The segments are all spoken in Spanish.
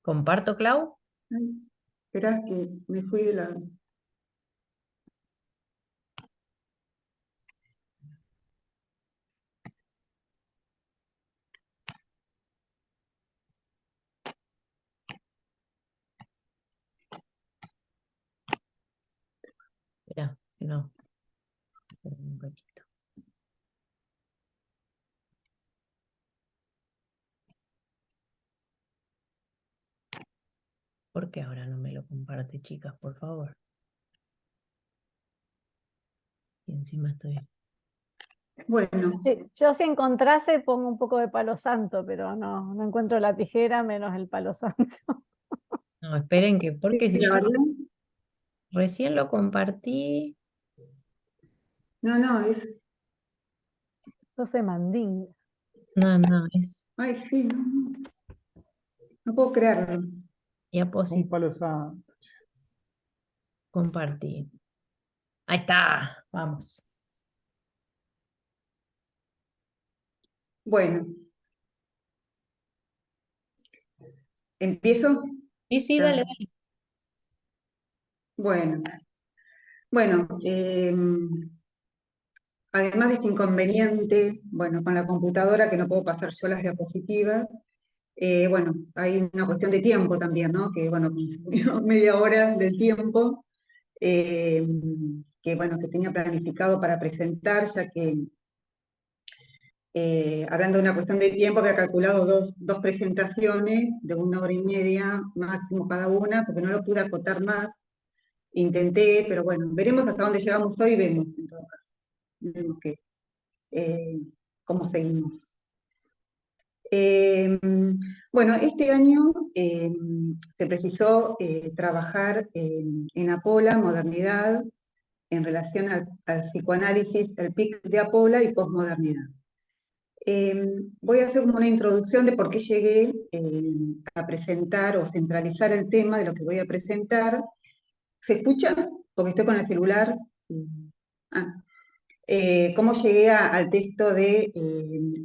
¿Comparto, Clau? Ay, esperá que me fui de la... Espera, que no. Espera un poquito. ¿Por qué ahora no me lo comparte, chicas, por favor? Y encima estoy... Bueno, Sí, yo si encontrase pongo un poco de palo santo, pero no encuentro la tijera menos el palo santo. No, esperen que, porque si la yo verdad, recién lo compartí... no, Yo sé mandinga. No, es ay, sí, no puedo creerlo. Un diapositiva. palo santo. Compartí. Ahí está, vamos. Bueno, ¿empiezo? Sí, Ya. dale, dale. Bueno, bueno, además de este inconveniente, bueno, con la computadora que no puedo pasar yo las diapositivas, bueno, hay una cuestión de tiempo también, ¿no? Que, bueno, consumió media hora del tiempo, eh, que, bueno, que tenía planificado para presentar, ya que hablando de una cuestión de tiempo, había calculado dos presentaciones de 1 hora y media máximo cada una, porque no lo pude acotar más. Intenté, pero bueno, veremos hasta dónde llegamos hoy, vemos en todo caso. Vemos eh, cómo seguimos. Bueno, este año se precisó trabajar en Apola, modernidad, en relación al psicoanálisis, el PIC de Apola y posmodernidad. Voy a hacer como una introducción de por qué llegué a presentar o centralizar el tema de lo que voy a presentar. ¿Se escucha? Porque estoy con el celular. Ah. ¿Cómo llegué al texto de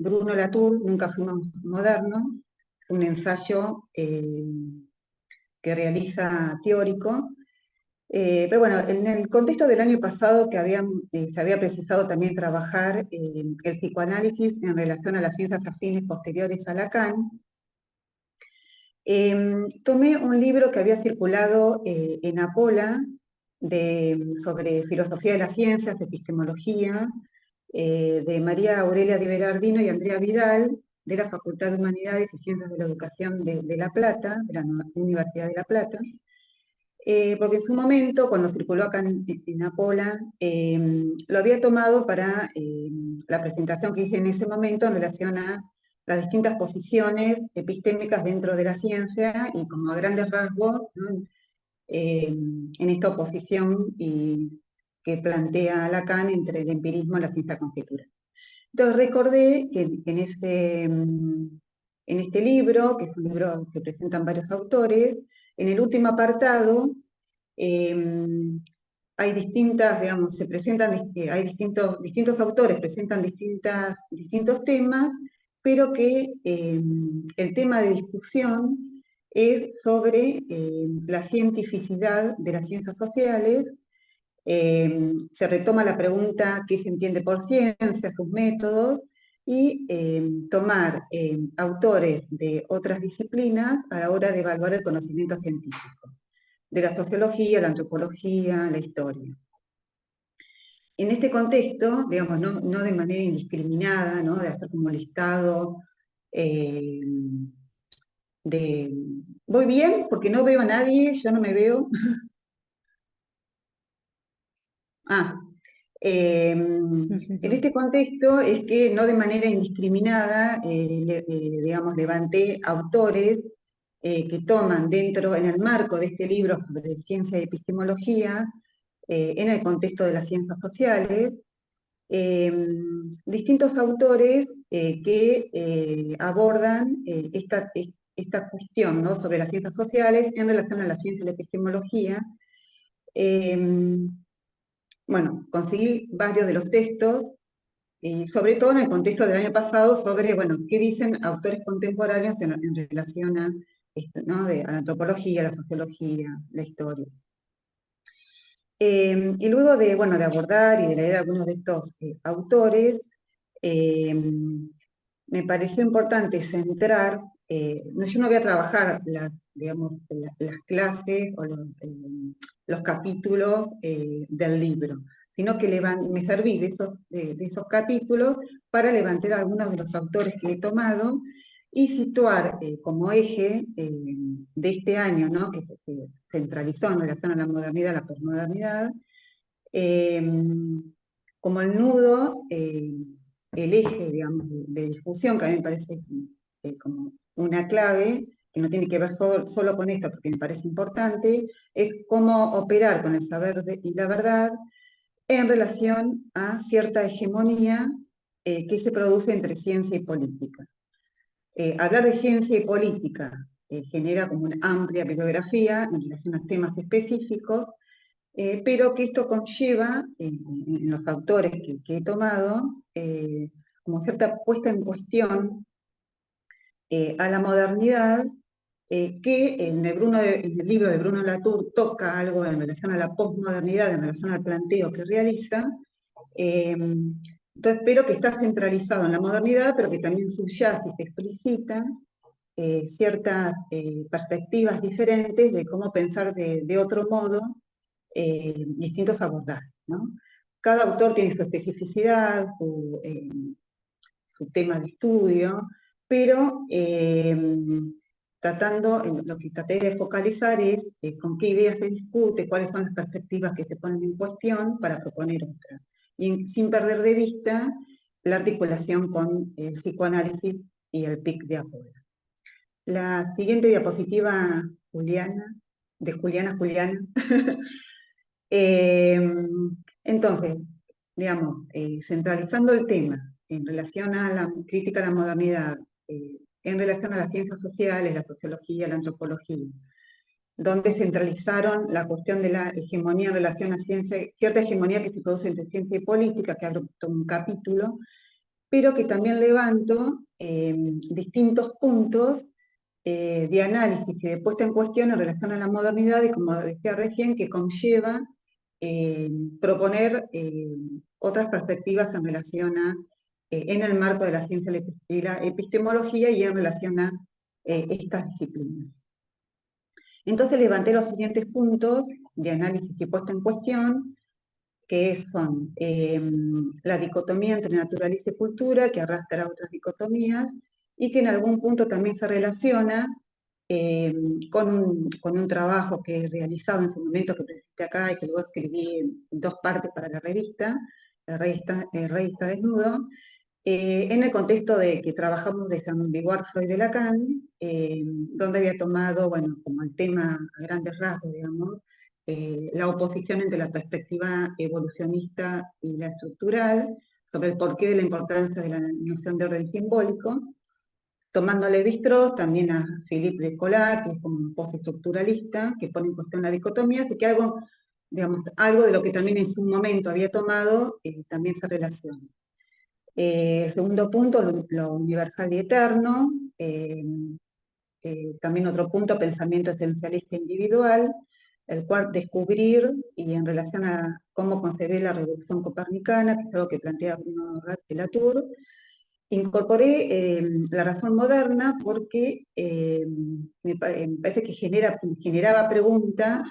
Bruno Latour, Nunca fuimos modernos? Es un ensayo que realiza teórico. Pero bueno, en el contexto del año pasado que se había precisado también trabajar el psicoanálisis en relación a las ciencias afines posteriores a Lacan, tomé un libro que había circulado en Apola sobre filosofía de las ciencias, epistemología, de María Aurelia Di Berardino y Andrea Vidal, de la Facultad de Humanidades y Ciencias de la Educación de La Plata, de la Universidad de La Plata, porque en su momento, cuando circuló acá en Apola, lo había tomado para la presentación que hice en ese momento en relación a las distintas posiciones epistémicas dentro de la ciencia y como a grandes rasgos, ¿no? En esta oposición que plantea Lacan entre el empirismo y la ciencia conjetura. Entonces recordé que en este libro, que es un libro que presentan varios autores, en el último apartado hay distintas, digamos, se presentan, hay distintos autores presentan distintos temas, pero que el tema de discusión es sobre la cientificidad de las ciencias sociales. Se retoma la pregunta qué se entiende por ciencia, sus métodos, y tomar autores de otras disciplinas a la hora de evaluar el conocimiento científico, de la sociología, la antropología, la historia. En este contexto, digamos, no de manera indiscriminada, ¿no? De hacer como listado eh, de... ¿Voy bien? Porque no veo a nadie, yo no me veo. Ah, en Sí, claro. este contexto es que no de manera indiscriminada, digamos, levanté autores que toman dentro, en el marco de este libro sobre ciencia y epistemología, en el contexto de las ciencias sociales, eh, distintos autores que abordan esta cuestión, ¿no? Sobre las ciencias sociales en relación a la ciencia y la epistemología. Bueno, conseguí varios de los textos, y sobre todo en el contexto del año pasado, sobre, bueno, qué dicen autores contemporáneos en relación a ¿no? De la antropología, la sociología, la historia. Y luego de, bueno, de abordar y de leer algunos de estos autores, me pareció importante centrar, yo no voy a trabajar digamos, las clases o los capítulos del libro, sino que me serví de esos capítulos para levantar algunos de los autores que he tomado y situar como eje de este año, ¿no? Que se centralizó en relación a la modernidad, la posmodernidad, como el nudo, el eje, digamos, de discusión, que a mí me parece como una clave, que no tiene que ver solo con esto, porque me parece importante, es cómo operar con el saber y la verdad en relación a cierta hegemonía que se produce entre ciencia y política. Hablar de ciencia y política genera como una amplia bibliografía en relación a temas específicos, pero que esto conlleva, en los autores que he tomado, como cierta puesta en cuestión a la modernidad, que en el libro de Bruno Latour toca algo en relación a la posmodernidad, en relación al planteo que realiza, entonces, pero que está centralizado en la modernidad, pero que también subyace y se explicita ciertas perspectivas diferentes de cómo pensar de otro modo distintos abordajes, ¿no? Cada autor tiene su especificidad, su tema de estudio, pero lo que traté de focalizar es con qué ideas se discute, cuáles son las perspectivas que se ponen en cuestión para proponer otras. Y sin perder de vista la articulación con el psicoanálisis y el PIC de Apola. La siguiente diapositiva, de Juliana. Entonces, digamos, centralizando el tema en relación a la crítica a la modernidad, en relación a las ciencias sociales, la sociología, la antropología, donde centralizaron la cuestión de la hegemonía en relación a cierta hegemonía que se produce entre ciencia y política, que abro un capítulo, pero que también levanto distintos puntos de análisis y de puesta en cuestión en relación a la modernidad y, como decía recién, que conlleva proponer otras perspectivas en relación a, en el marco de la ciencia y la epistemología y en relación a estas disciplinas. Entonces levanté los siguientes puntos de análisis y puesta en cuestión, que son la dicotomía entre naturaleza y cultura, que arrastra otras dicotomías, y que en algún punto también se relaciona con un trabajo que he realizado en su momento, que presenté acá y que luego escribí en 2 partes para la revista, El Rey está desnudo, en el contexto de que trabajamos de Saint-Vigouard, Freud de Lacan, donde había tomado, bueno, como el tema a grandes rasgos, digamos, la oposición entre la perspectiva evolucionista y la estructural, sobre el porqué de la importancia de la noción de orden simbólico, tomando a Lévi-Strauss, también a Philippe Descola, que es como un postestructuralista, que pone en cuestión la dicotomía, así que algo, digamos, algo de lo que también en su momento había tomado, también se relaciona. El segundo punto, lo universal y eterno. También otro punto, pensamiento esencialista individual. El cuarto, descubrir, y en relación a cómo concebir la revolución copernicana, que es algo que plantea Bruno Latour. Incorporé la razón moderna porque me parece que generaba preguntas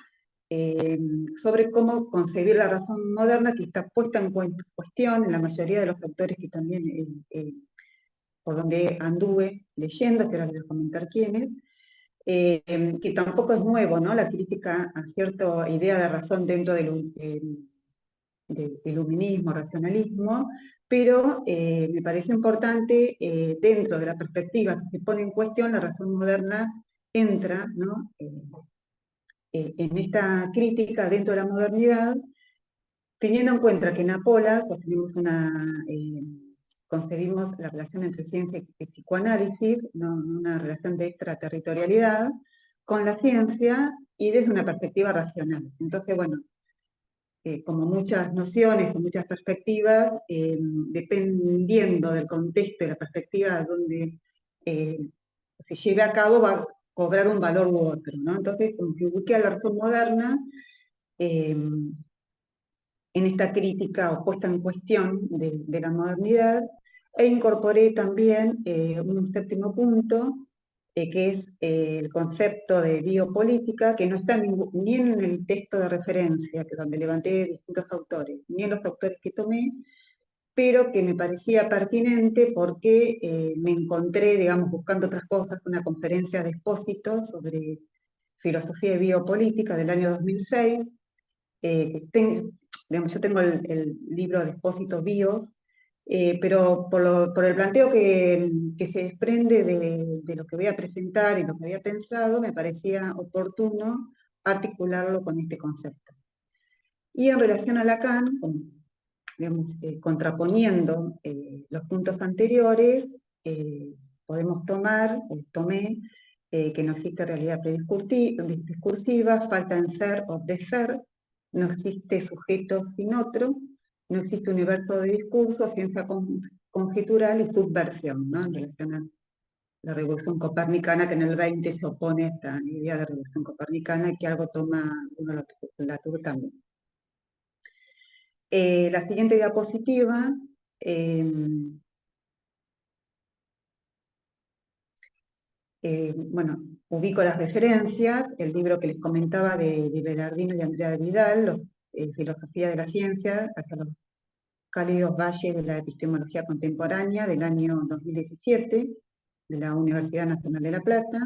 sobre cómo concebir la razón moderna, que está puesta en cuestión en la mayoría de los autores que también por donde anduve leyendo, que ahora les voy a comentar quiénes, que tampoco es nuevo, ¿no? La crítica a cierta idea de razón dentro del iluminismo, racionalismo, pero me pareció importante, dentro de la perspectiva que se pone en cuestión, la razón moderna entra, ¿no? En esta crítica dentro de la modernidad, teniendo en cuenta que en Apola concebimos la relación entre ciencia y psicoanálisis, ¿no? Una relación de extraterritorialidad con la ciencia y desde una perspectiva racional. Entonces, bueno, como muchas nociones o muchas perspectivas, dependiendo del contexto y la perspectiva donde se lleve a cabo, va cobrar un valor u otro, ¿no? Entonces, como que ubiqué a la razón moderna en esta crítica o puesta en cuestión de la modernidad, e incorporé también un séptimo punto, que es el concepto de biopolítica, que no está ni en el texto de referencia, que donde levanté distintos autores, ni en los autores que tomé, pero que me parecía pertinente porque me encontré, digamos, buscando otras cosas, una conferencia de Espósito sobre filosofía y biopolítica del año 2006. Digamos, yo tengo el libro de Espósito Bios, pero por el planteo que se desprende de lo que voy a presentar y lo que había pensado, me parecía oportuno articularlo con este concepto. Y en relación a Lacan, digamos, contraponiendo los puntos anteriores, podemos tomé que no existe realidad discursiva, falta en ser o de ser, no existe sujeto sin otro, no existe universo de discurso, ciencia conjetural y subversión, ¿no? En relación a la revolución copernicana, que en el 20 se opone a esta idea de revolución copernicana y que algo toma Latour también. La siguiente diapositiva bueno, ubico las referencias, el libro que les comentaba de Belardino y Andrea Vidal, Filosofía de la Ciencia, hacia los cálidos valles de la epistemología contemporánea, del año 2017, de la Universidad Nacional de La Plata.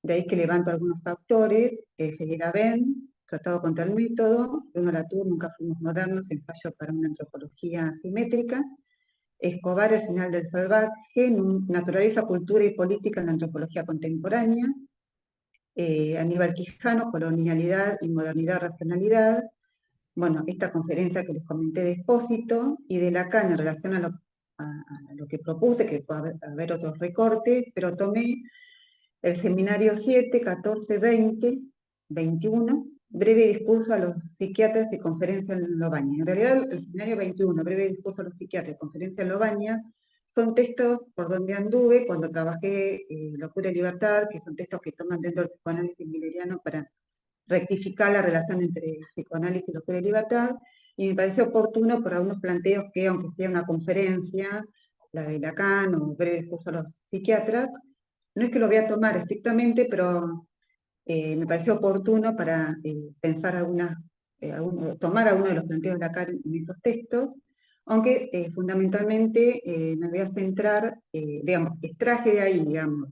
De ahí que levanto algunos autores: Feyerabend, Tratado contra el método; Bruno Latour, Nunca fuimos modernos, ensayo para una antropología simétrica; Escobar, El final del salvaje, Naturaleza, cultura y política en la antropología contemporánea; Aníbal Quijano, Colonialidad y modernidad, racionalidad. Bueno, esta conferencia que les comenté de Espósito, y de Lacan en relación a lo que propuse, que puede haber otros recortes, pero tomé el seminario 7, 14, 20, 21, breve discurso a los psiquiatras y conferencia en Lovaina. En realidad, el seminario 21, breve discurso a los psiquiatras y conferencia en Lovaina, son textos por donde anduve cuando trabajé Locura y Libertad, que son textos que toman dentro del psicoanálisis mileriano para rectificar la relación entre psicoanálisis, locura y libertad, y me pareció oportuno por algunos planteos que, aunque sea una conferencia, la de Lacan o breve discurso a los psiquiatras, no es que lo voy a tomar estrictamente, pero me pareció oportuno para pensar tomar algunos de los planteos de Lacan en esos textos, aunque fundamentalmente me voy a centrar, digamos, extraje de ahí, digamos,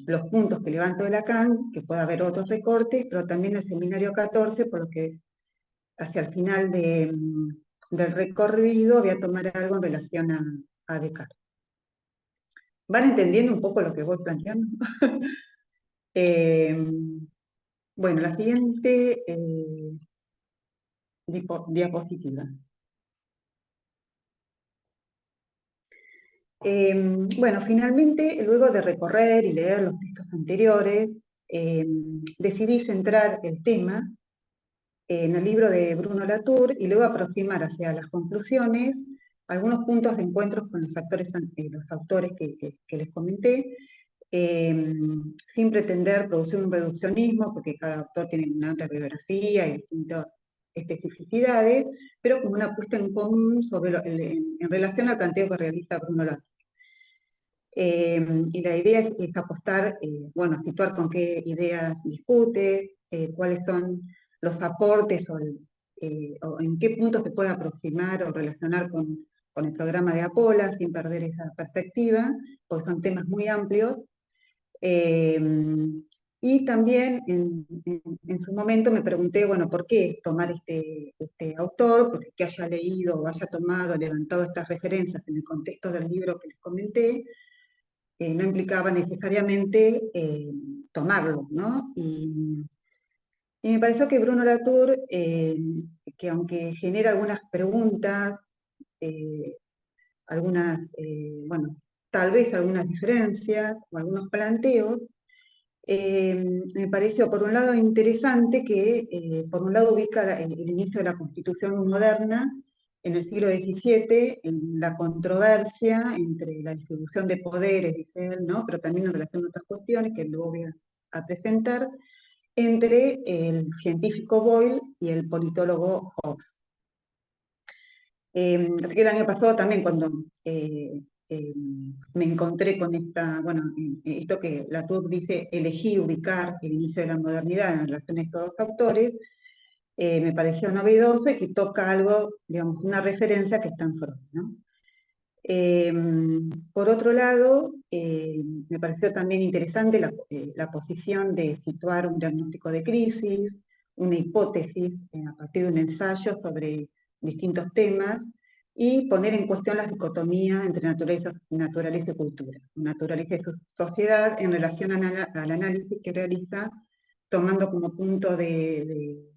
los puntos que levanto de Lacan, que puede haber otros recortes, pero también el seminario 14, por lo que hacia el final del recorrido voy a tomar algo en relación a Descartes. ¿Van entendiendo un poco lo que voy planteando? Bueno, la siguiente diapositiva. Bueno, finalmente, luego de recorrer y leer los textos anteriores, decidí centrar el tema en el libro de Bruno Latour y luego aproximar hacia las conclusiones algunos puntos de encuentros con los autores que les comenté, sin pretender producir un reduccionismo, porque cada autor tiene una amplia bibliografía y distintas especificidades, pero como una puesta en común en relación al planteo que realiza Bruno Latour. Y la idea es apostar, bueno, situar con qué ideas discute, cuáles son los aportes o en qué punto se puede aproximar o relacionar con el programa de Apola, sin perder esa perspectiva, porque son temas muy amplios. Y también en su momento me pregunté, bueno, ¿por qué tomar este autor? Porque que haya leído o haya tomado, levantado estas referencias en el contexto del libro que les comenté, no implicaba necesariamente tomarlo, ¿no? Y me pareció que Bruno Latour, que aunque genera algunas preguntas, bueno, tal vez algunas diferencias o algunos planteos, me pareció por un lado interesante que por un lado ubica el inicio de la Constitución moderna en el siglo XVII, en la controversia entre la distribución de poderes, dice él, ¿no? Pero también en relación a otras cuestiones que luego voy a presentar, entre el científico Boyle y el politólogo Hobbes. Así que el año pasado también cuando me encontré con esto que Latour dice, elegí ubicar el inicio de la modernidad en relación a estos dos autores, me pareció novedoso y que toca algo, digamos, una referencia que está en Freud, ¿no? Por otro lado, me pareció también interesante la posición de situar un diagnóstico de crisis, una hipótesis a partir de un ensayo sobre distintos temas, y poner en cuestión la dicotomía entre naturaleza y cultura, naturaleza y sociedad en relación al análisis que realiza, tomando como punto de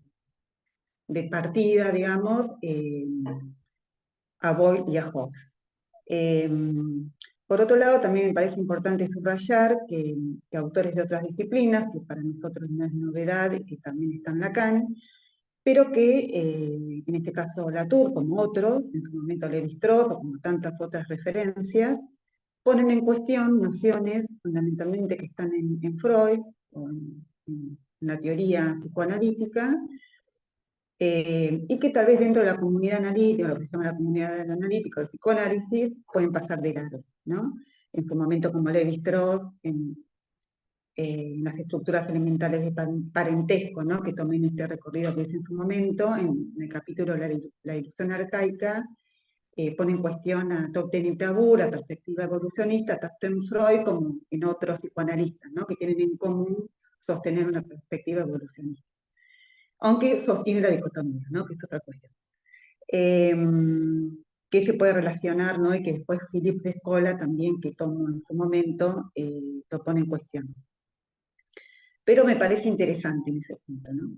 partida, digamos, a Boyle y a Hobbes. Por otro lado, también me parece importante subrayar que autores de otras disciplinas, que para nosotros no es novedad y que también están en Lacan, pero que en este caso Latour, como otros, en su momento Lévi-Strauss o como tantas otras referencias, ponen en cuestión nociones fundamentalmente que están en Freud o en la teoría psicoanalítica, y que tal vez dentro de la comunidad analítica, lo que se llama la comunidad analítica, el psicoanálisis, pueden pasar de largo, ¿no? En su momento como Lévi-Strauss, en las estructuras elementales de parentesco, ¿no? Que tomé en este recorrido que hice en su momento, en el capítulo La ilusión arcaica, pone en cuestión a Tocqueville y Tabú, la perspectiva evolucionista, tanto en Freud como en otros psicoanalistas, ¿no? Que tienen en común sostener una perspectiva evolucionista. Aunque sostiene la dicotomía, ¿no? Que es otra cuestión. Que se puede relacionar, ¿no? Y que después Philippe Descola también, que tomó en su momento, lo pone en cuestión. Pero me parece interesante en ese punto, ¿no?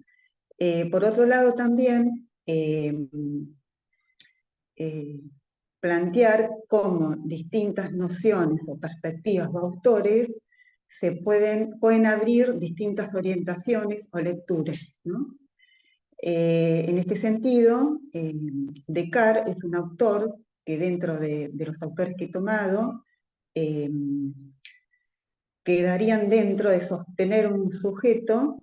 Por otro lado también, plantear cómo distintas nociones o perspectivas o autores pueden abrir distintas orientaciones o lecturas, ¿no? En este sentido, Descartes es un autor que dentro de los autores que he tomado, quedarían dentro de sostener un sujeto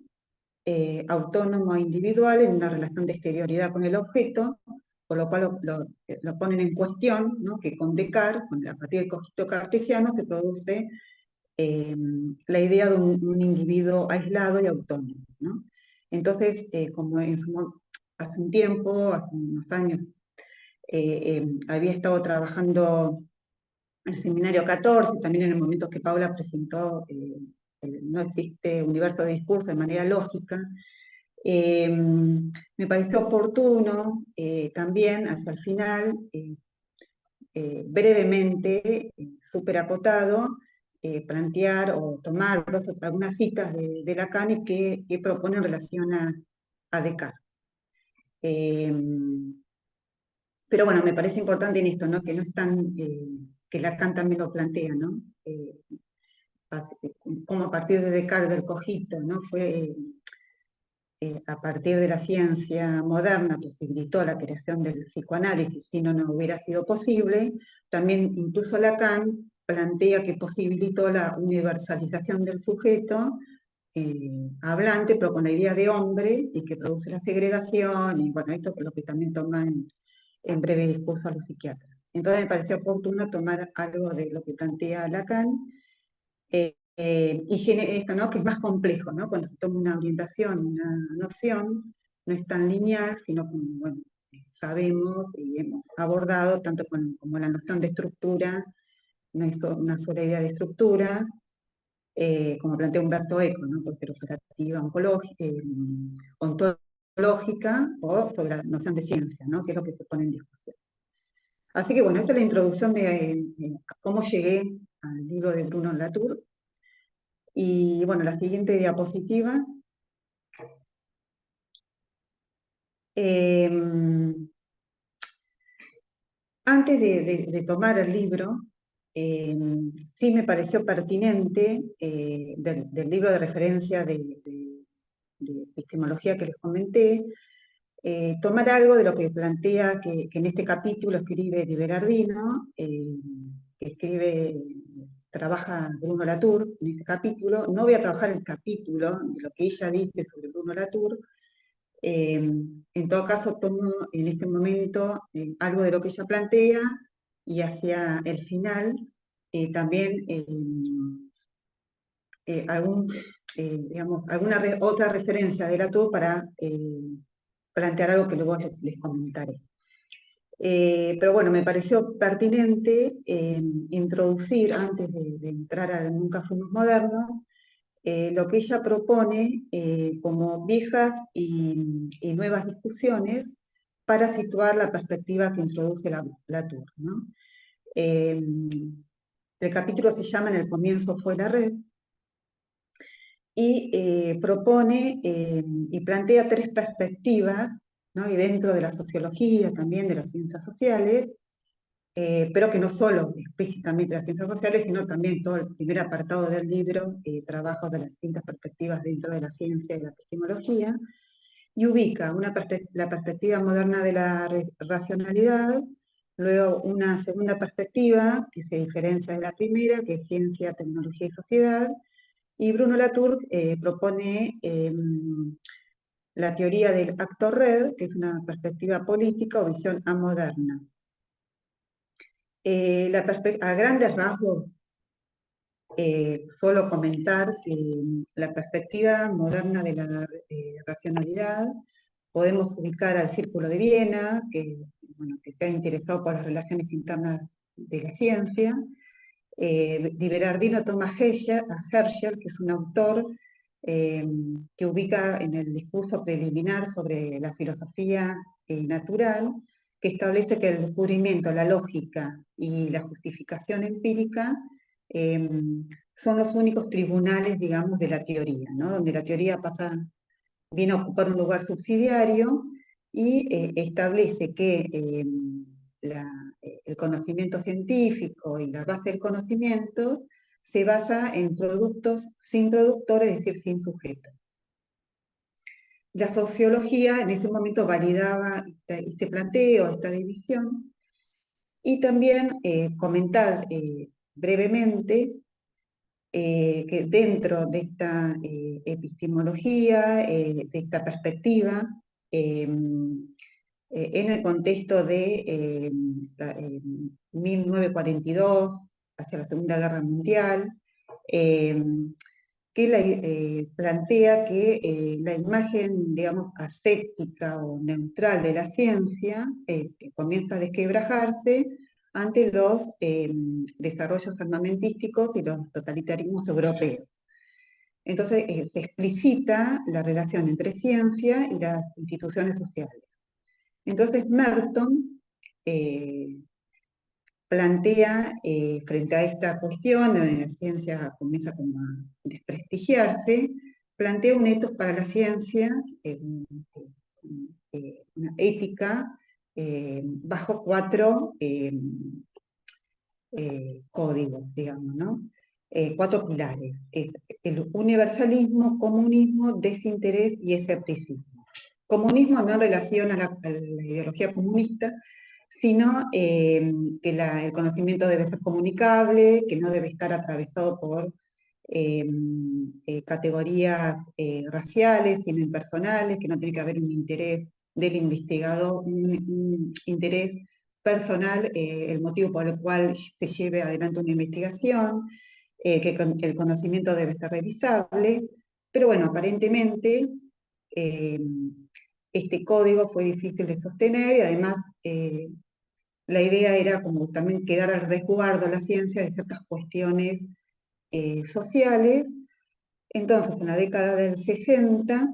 autónomo e individual en una relación de exterioridad con el objeto, por lo cual lo ponen en cuestión, ¿no? Que con Descartes, a partir del cogito cartesiano, se produce la idea de un individuo aislado y autónomo, ¿no? Entonces, como hace un tiempo, hace unos años, había estado trabajando en el seminario 14, también en el momento que Paula presentó No existe universo de discurso de manera lógica, me pareció oportuno también, hacia el final, brevemente, súper acotado, plantear o tomar algunas citas de Lacan que propone en relación a Descartes. Pero bueno, me parece importante en esto, ¿no? Que no es tan, que Lacan también lo plantea, ¿no? Como a partir de Descartes del cogito, ¿no? Fue a partir de la ciencia moderna posibilitó la creación del psicoanálisis, si no, no hubiera sido posible. También incluso Lacan plantea que posibilitó la universalización del sujeto hablante, pero con la idea de hombre, y que produce la segregación, y bueno, esto es lo que también toma en breve discurso a los psiquiatras. Entonces me pareció oportuno tomar algo de lo que plantea Lacan, y esto, ¿no? Que es más complejo, ¿no? Cuando se toma una orientación, una noción, no es tan lineal, sino como, bueno, sabemos y hemos abordado, tanto como la noción de estructura, no es una sola idea de estructura, como plantea Humberto Eco, ¿no? Puede ser operativa, ontológica, o sobre la noción de ciencia, ¿no? Que es lo que se pone en discusión. Así que bueno, esta es la introducción de cómo llegué al libro de Bruno Latour. Y bueno, la siguiente diapositiva. Antes de tomar el libro, sí me pareció pertinente del libro de referencia de epistemología que les comenté, tomar algo de lo que plantea que en este capítulo escribe Di Berardino, que trabaja Bruno Latour en ese capítulo. No voy a trabajar el capítulo de lo que ella dice sobre Bruno Latour. En todo caso, tomo en este momento algo de lo que ella plantea, y hacia el final también alguna otra referencia de Latour para plantear algo que luego les comentaré. Pero bueno, me pareció pertinente introducir, antes de entrar a Nunca Fuimos Modernos, lo que ella propone como viejas y nuevas discusiones para situar la perspectiva que introduce Latour, ¿no? El capítulo se llama En el comienzo fue la red, y propone y plantea tres perspectivas, ¿no? Y dentro de la sociología, también de las ciencias sociales, pero que no solo explícitamente las ciencias sociales, sino también todo el primer apartado del libro, trabajos de las distintas perspectivas dentro de la ciencia y la epistemología, y ubica la perspectiva moderna de la racionalidad, luego una segunda perspectiva que se diferencia de la primera, que es ciencia, tecnología y sociedad, y Bruno Latour propone la teoría del actor-red, que es una perspectiva política o visión amoderna. A grandes rasgos, solo comentar que la perspectiva moderna de la racionalidad podemos ubicar al Círculo de Viena, que se ha interesado por las relaciones internas de la ciencia. Di Berardino toma a Herschel, que es un autor que ubica en el discurso preliminar sobre la filosofía natural, que establece que el descubrimiento, la lógica y la justificación empírica son los únicos tribunales, digamos, de la teoría, ¿no? Donde la teoría viene a ocupar un lugar subsidiario, y establece que el conocimiento científico y la base del conocimiento se basa en productos sin productores, es decir, sin sujeto. La sociología en ese momento validaba este planteo, esta división, y también comentar brevemente que dentro de esta epistemología, de esta perspectiva, en el contexto de 1942, hacia la Segunda Guerra Mundial, que plantea que la imagen, digamos, aséptica o neutral de la ciencia comienza a desquebrajarse ante los desarrollos armamentísticos y los totalitarismos europeos. Entonces se explicita la relación entre ciencia y las instituciones sociales. Entonces Merton plantea, frente a esta cuestión, donde la ciencia comienza como a desprestigiarse, plantea un ethos para la ciencia, una ética bajo 4 códigos, digamos, ¿no? 4 pilares. Es el universalismo, comunismo, desinterés y escepticismo. Comunismo no en relación a la ideología comunista, sino que el conocimiento debe ser comunicable, que no debe estar atravesado por categorías raciales, sino impersonales, que no tiene que haber un interés del investigador, un interés personal, el motivo por el cual se lleve adelante una investigación, que el conocimiento debe ser revisable, pero bueno, aparentemente este código fue difícil de sostener, y además la idea era como también quedar al resguardo la ciencia de ciertas cuestiones sociales. Entonces, en la década del 60,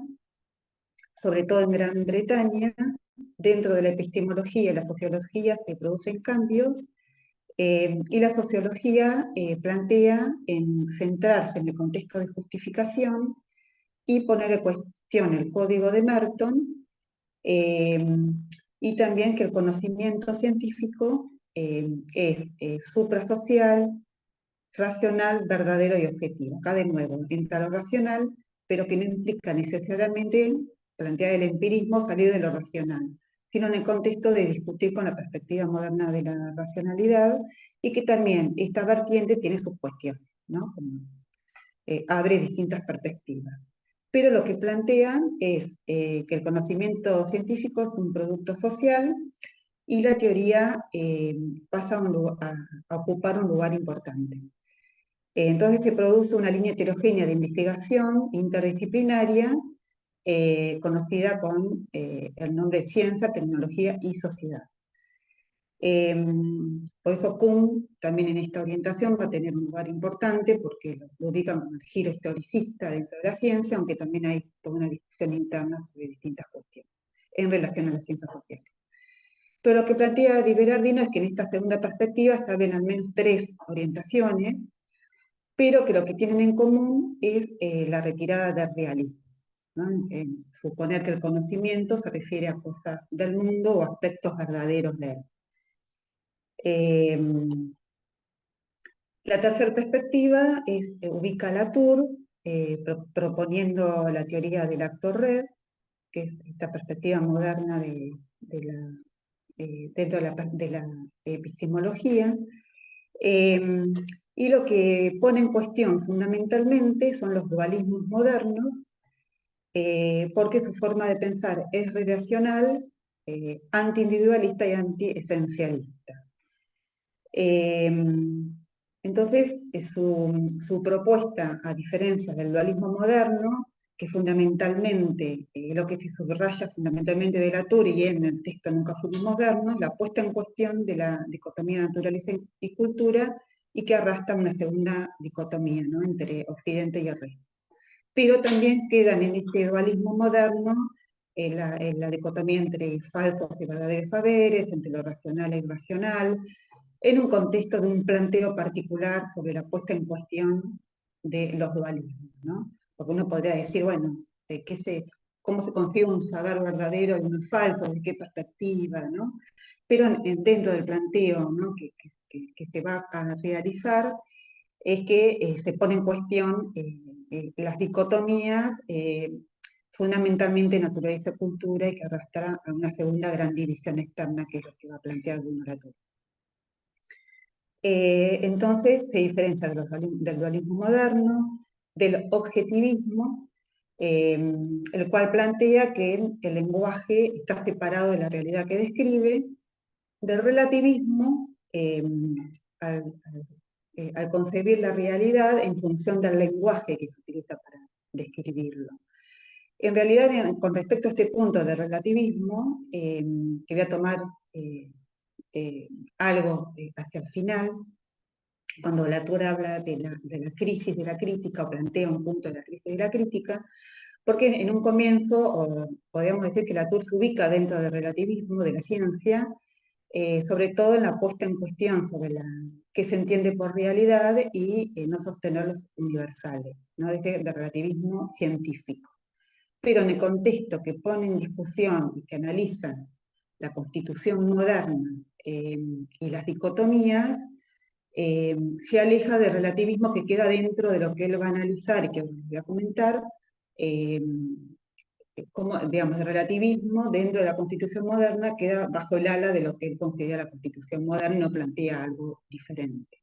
sobre todo en Gran Bretaña, dentro de la epistemología y la sociología se producen cambios, y la sociología plantea centrarse en el contexto de justificación y poner en cuestión el código de Merton, y también que el conocimiento científico es suprasocial, racional, verdadero y objetivo. Acá de nuevo entra lo racional, pero que no implica necesariamente plantea el empirismo salir de lo racional, sino en el contexto de discutir con la perspectiva moderna de la racionalidad, y que también esta vertiente tiene sus cuestiones, ¿no? Como, abre distintas perspectivas. Pero lo que plantean es que el conocimiento científico es un producto social y la teoría pasa a ocupar un lugar importante. Entonces se produce una línea heterogénea de investigación interdisciplinaria conocida con el nombre Ciencia, Tecnología y Sociedad. Por eso Kuhn también en esta orientación va a tener un lugar importante porque lo ubican como el giro historicista dentro de la ciencia, aunque también hay toda una discusión interna sobre distintas cuestiones en relación a las ciencias sociales. Pero lo que plantea Di Berardino es que en esta segunda perspectiva se abren al menos 3 orientaciones, pero que lo que tienen en común es la retirada del realismo, ¿no? En suponer que el conocimiento se refiere a cosas del mundo o aspectos verdaderos de él. La tercera perspectiva ubica a Latour, proponiendo la teoría del actor-red, que es esta perspectiva moderna dentro de la epistemología, y lo que pone en cuestión fundamentalmente son los dualismos modernos, porque su forma de pensar es relacional, anti-individualista y anti-esencialista. Entonces, su propuesta, a diferencia del dualismo moderno, que fundamentalmente, lo que se subraya fundamentalmente de Latour y en el texto Nunca fuimos modernos, la puesta en cuestión de la dicotomía naturaleza y cultura, y que arrastra una segunda dicotomía, ¿no?, entre Occidente y el resto. Pero también quedan en este dualismo moderno en la dicotomía entre falsos y verdaderos saberes, entre lo racional e irracional, en un contexto de un planteo particular sobre la puesta en cuestión de los dualismos, ¿no? Porque uno podría decir, bueno, ¿cómo se consigue un saber verdadero y uno falso? ¿De qué perspectiva? ¿No? Pero dentro del planteo, ¿no?, que se va a realizar, es que se pone en cuestión las dicotomías, fundamentalmente naturaleza-cultura, y que arrastra a una segunda gran división externa, que es lo que va a plantear Bruno Latour. Entonces se diferencia del dualismo moderno, del objetivismo, el cual plantea que el lenguaje está separado de la realidad que describe, del relativismo, al concebir la realidad en función del lenguaje que se utiliza para describirlo. En realidad, con respecto a este punto de relativismo, que voy a tomar algo hacia el final, cuando Latour habla de la crisis de la crítica, o plantea un punto de la crisis de la crítica, porque en un comienzo, podríamos decir que Latour se ubica dentro del relativismo de la ciencia, sobre todo en la puesta en cuestión sobre qué se entiende por realidad y no sostener los universales, ¿no?, desde el relativismo científico. Pero en el contexto que pone en discusión y que analiza la constitución moderna y las dicotomías, se aleja del relativismo que queda dentro de lo que él va a analizar y que voy a comentar, como, digamos, el relativismo dentro de la Constitución moderna queda bajo el ala de lo que él considera la Constitución moderna y no plantea algo diferente.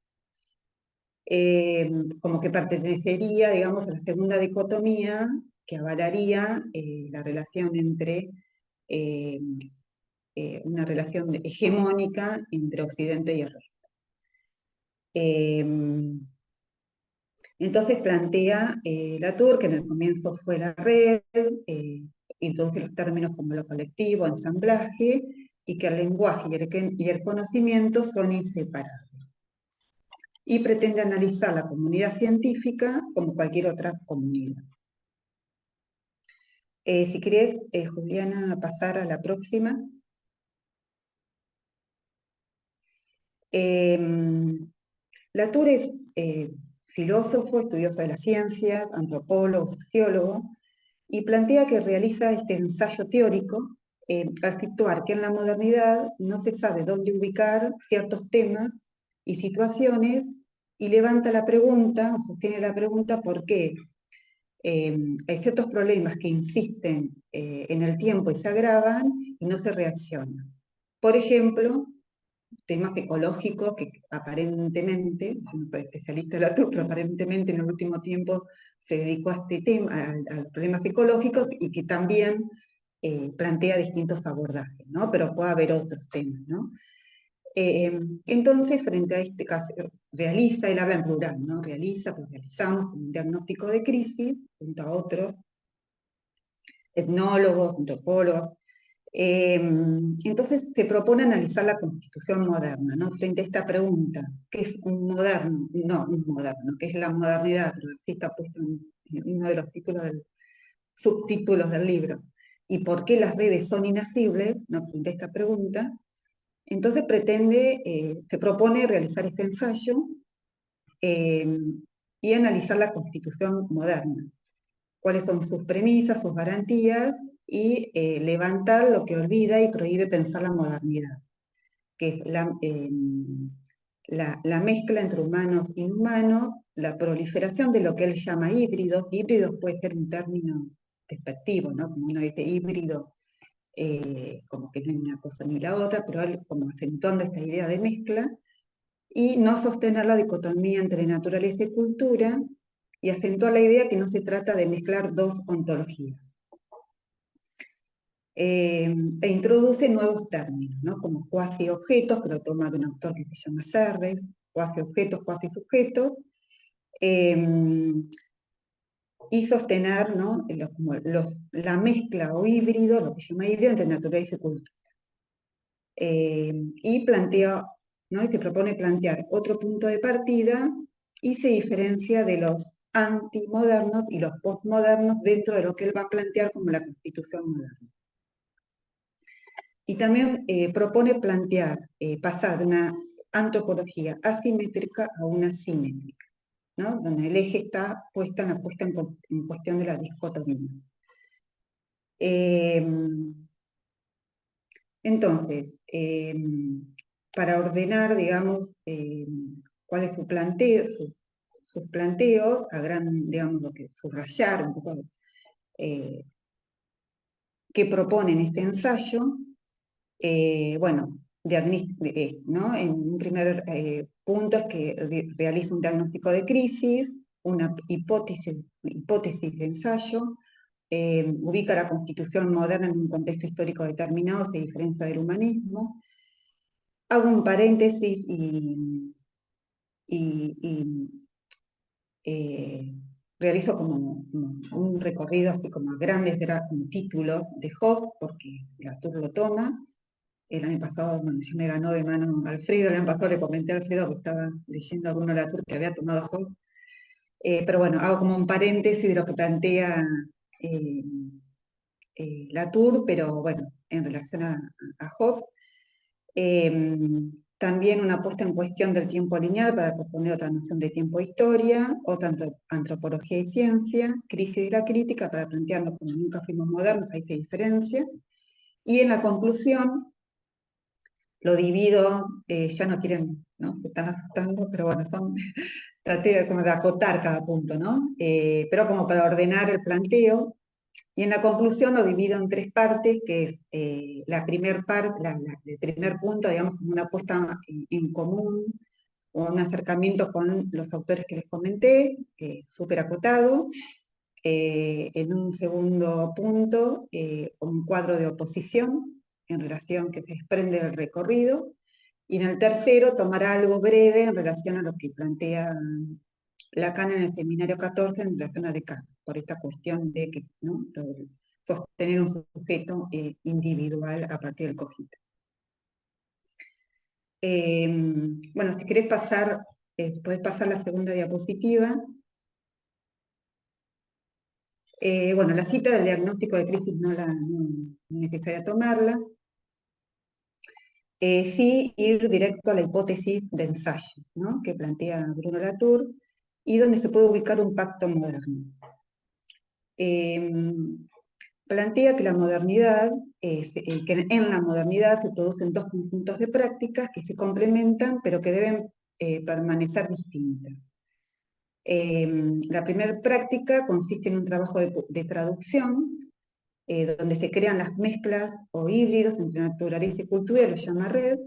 Como que pertenecería, digamos, a la segunda dicotomía que avalaría la relación entre una relación hegemónica entre Occidente y el resto. Entonces plantea Latour, que en el comienzo fue la red, introduce los términos como lo colectivo, ensamblaje, y que el lenguaje y el conocimiento son inseparables. Y pretende analizar la comunidad científica como cualquier otra comunidad. Si querés, Juliana, pasar a la próxima. Latour es filósofo, estudioso de la ciencia, antropólogo, sociólogo, y plantea que realiza este ensayo teórico al situar que en la modernidad no se sabe dónde ubicar ciertos temas y situaciones, y levanta la pregunta, o sostiene la pregunta, ¿por qué hay ciertos problemas que insisten en el tiempo y se agravan y no se reacciona. Por ejemplo, temas ecológicos que aparentemente, yo no soy especialista en la pero aparentemente en el último tiempo se dedicó a este tema, a los problemas ecológicos, y que también plantea distintos abordajes, ¿no? Pero puede haber otros temas, ¿no? Entonces, frente a este caso, realiza, él habla en plural, ¿no? Realiza, pues realizamos un diagnóstico de crisis junto a otros etnólogos, antropólogos. Entonces se propone analizar la Constitución moderna, ¿no? Frente a esta pregunta, ¿qué es un moderno? No, un moderno, ¿qué es la modernidad? Pero aquí está puesto en uno de los títulos subtítulos del libro. ¿Y por qué las redes son inasibles? ¿No? Frente a esta pregunta. Entonces se propone realizar este ensayo y analizar la Constitución moderna. Cuáles son sus premisas, sus garantías, y levantar lo que olvida y prohíbe pensar la modernidad, que es la mezcla entre humanos e inhumanos, la proliferación de lo que él llama híbridos. Híbridos puede ser un término despectivo, ¿no? Como uno dice híbrido, como que no es una cosa ni la otra, pero él como acentuando esta idea de mezcla, y no sostener la dicotomía entre naturaleza y cultura, y acentúa la idea que no se trata de mezclar dos ontologías. E introduce nuevos términos, ¿no? Como cuasi-objetos, que lo toma de un autor que se llama Serres, cuasi-objetos, cuasi-sujetos, y sostener, ¿no? Como la mezcla o híbrido, lo que se llama híbrido, entre naturaleza y cultura. Y plantea, ¿no? Y se propone plantear otro punto de partida, y se diferencia de los antimodernos y los postmodernos dentro de lo que él va a plantear como la Constitución moderna. Y también propone pasar de una antropología asimétrica a una simétrica, ¿no? Donde el eje está puesta en cuestión de la dicotomía. Entonces, para ordenar, digamos, cuál es su planteo, sus planteos, digamos, subrayar un poco qué propone en este ensayo. Bueno, ¿no? En un primer punto es que realiza un diagnóstico de crisis, una hipótesis de ensayo, ubica la Constitución moderna en un contexto histórico determinado, se diferencia del humanismo. Hago un paréntesis realizo como un recorrido así como a grandes títulos de Hobbes, porque Latour lo toma. El año pasado, bueno, yo me ganó de mano Alfredo, el año pasado le comenté a Alfredo que estaba leyendo alguno de Latour que había tomado Hobbes. Pero bueno, hago como un paréntesis de lo que plantea Latour, pero bueno, en relación a Hobbes. También una puesta en cuestión del tiempo lineal para proponer otra noción de tiempo e historia, otra antropología y ciencia, crisis de la crítica para plantearnos como nunca fuimos modernos, ahí se diferencia. Y en la conclusión, lo divido, ya no quieren, ¿no? Se están asustando, pero bueno, traté como de acotar cada punto, ¿no? Pero como para ordenar el planteo. Y en la conclusión lo divido en tres partes, que es la primera parte, el primer punto, digamos, como una puesta en común, o un acercamiento con los autores que les comenté, súper acotado. En un segundo punto, un cuadro de oposición en relación que se desprende del recorrido. Y en el tercero, tomar algo breve en relación a lo que plantea Lacan en el seminario 14 en relación a Descartes, por esta cuestión de que, ¿no? Sostener un sujeto individual a partir del cogito. Bueno, si querés podés pasar la segunda diapositiva. Bueno, la cita del diagnóstico de crisis no es necesaria tomarla. Sí ir directo a la hipótesis de ensayo, ¿no? Que plantea Bruno Latour, y donde se puede ubicar un pacto moderno. Plantea que la modernidad, que en la modernidad se producen dos conjuntos de prácticas que se complementan, pero que deben permanecer distintas. La primera práctica consiste en un trabajo de traducción, donde se crean las mezclas o híbridos entre naturaleza y cultura, lo llama red.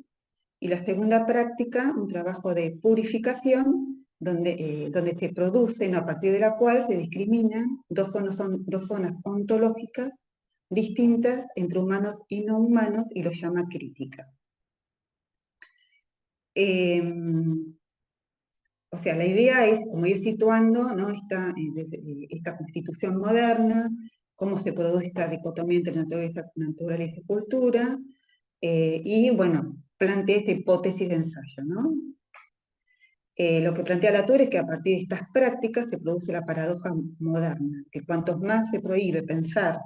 Y la segunda práctica, un trabajo de purificación, donde se producen, a partir de la cual se discriminan dos zonas ontológicas distintas entre humanos y no humanos, y lo llama crítica. O sea, la idea es como ir situando, ¿no?, esta constitución moderna, cómo se produce esta dicotomía entre naturaleza y cultura, y bueno, plantea esta hipótesis de ensayo, ¿no? Lo que plantea Latour es que a partir de estas prácticas se produce la paradoja moderna, que cuanto más se prohíbe pensar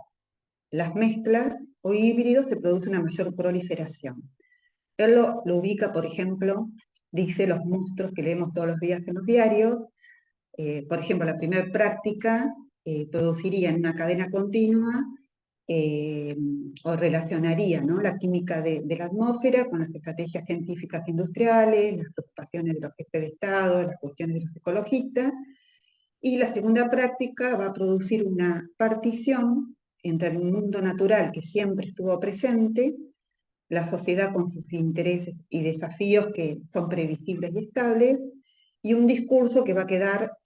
las mezclas o híbridos, se produce una mayor proliferación. Él lo ubica, por ejemplo, dice los monstruos que leemos todos los días en los diarios. Por ejemplo, la primera práctica produciría en una cadena continua o relacionaría, ¿no?, la química de la atmósfera con las estrategias científicas industriales, las preocupaciones de los jefes de Estado, las cuestiones de los ecologistas. Y la segunda práctica va a producir una partición entre el mundo natural, que siempre estuvo presente, la sociedad con sus intereses y desafíos que son previsibles y estables, y un discurso que va a quedar,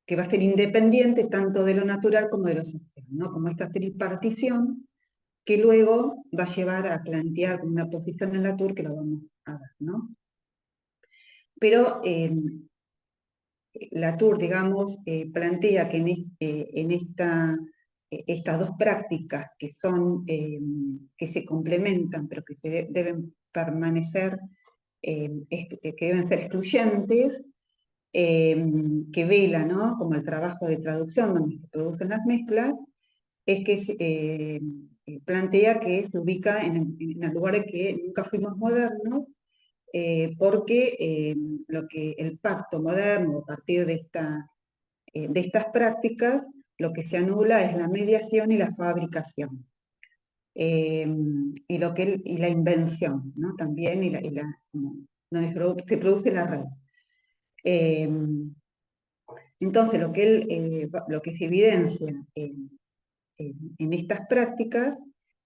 que va a ser independiente tanto de lo natural como de lo social, ¿no? Como esta tripartición que luego va a llevar a plantear una posición en Latour que lo vamos a ver, ¿no? Pero Latour, digamos, plantea que en estas dos prácticas que que se complementan, pero que deben permanecer, que deben ser excluyentes, que vela, ¿no?, como el trabajo de traducción donde se producen las mezclas, es que plantea que se ubica en el lugar de que nunca fuimos modernos, porque el pacto moderno, a partir de estas prácticas, lo que se anula es la mediación y la fabricación. Y la invención, ¿no?, también, donde se produce la red. Entonces, lo que se evidencia en estas prácticas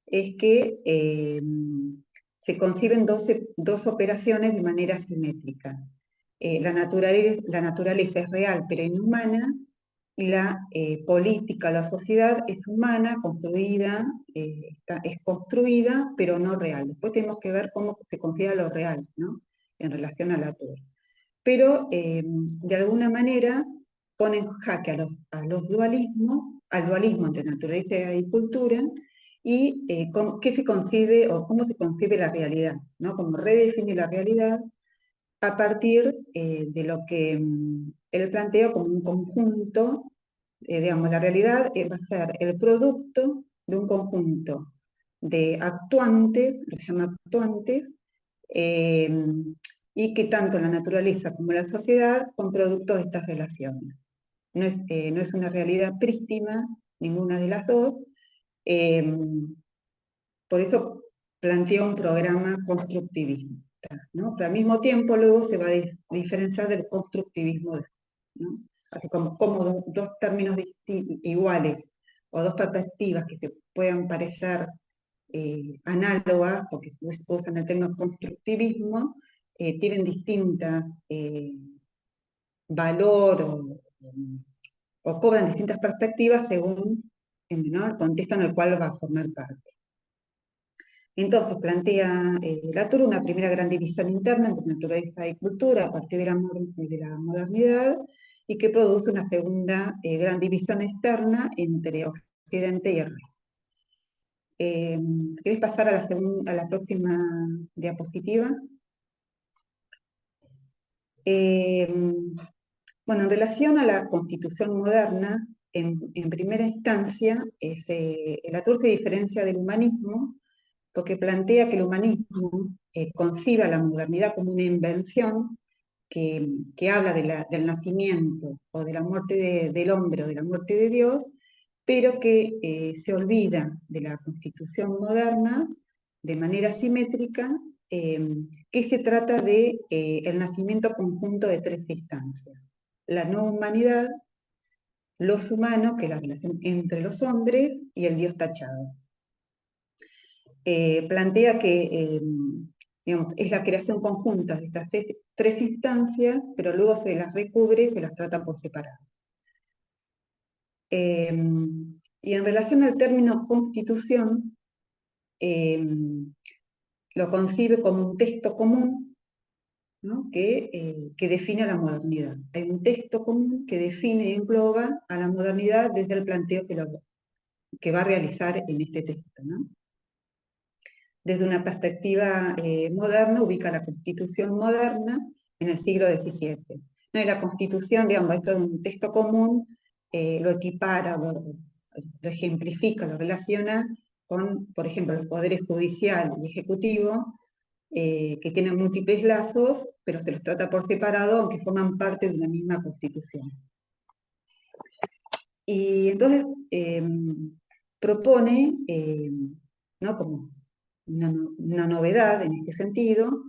es que se conciben dos operaciones de manera simétrica. La naturaleza es real pero inhumana, y la política, la sociedad es humana, construida, es construida pero no real. Después tenemos que ver cómo se considera lo real, ¿no?, en relación a Latour. Pero de alguna manera pone en jaque al dualismo entre naturaleza y cultura, y qué se concibe o cómo se concibe la realidad, ¿no?, cómo redefine la realidad a partir de lo que él plantea como un conjunto. Digamos, la realidad va a ser el producto de un conjunto de actuantes, los llama actuantes, y que tanto la naturaleza como la sociedad son productos de estas relaciones. No es una realidad prístina, ninguna de las dos. Por eso plantea un programa constructivista, ¿no? Pero al mismo tiempo luego se va a diferenciar del constructivismo, ¿no? Así como dos términos iguales o dos perspectivas que se puedan parecer análogas, porque usan el término constructivismo, tienen distintas valor o cobran distintas perspectivas según, ¿no?, el contexto en el cual va a formar parte. Entonces plantea Latour una primera gran división interna entre naturaleza y cultura a partir de la modernidad, y que produce una segunda gran división externa entre Occidente y el resto. ¿Querés pasar a la próxima diapositiva? Bueno, en relación a la Constitución moderna, en primera instancia, Latour se diferencia del humanismo porque plantea que el humanismo conciba la modernidad como una invención que habla del nacimiento o de la muerte del hombre o de la muerte de Dios, pero que se olvida de la Constitución moderna de manera simétrica, que se trata de el nacimiento conjunto de tres instancias: la no humanidad, los humanos, que es la relación entre los hombres, y el Dios tachado. Plantea que digamos, es la creación conjunta de estas tres instancias, pero luego se las recubre y se las trata por separado. Y en relación al término constitución, lo concibe como un texto común, ¿no? que define a la modernidad. Hay un texto común que define y engloba a la modernidad desde el planteo que va a realizar en este texto, ¿no? Desde una perspectiva moderna, ubica la Constitución moderna en el siglo XVII. ¿No? Y la Constitución, digamos, esto es un texto común, lo equipara, lo ejemplifica, lo relaciona con, por ejemplo, los poderes judicial y ejecutivo, que tienen múltiples lazos, pero se los trata por separado, aunque forman parte de una misma Constitución. Y entonces propone, ¿no? como una novedad en este sentido.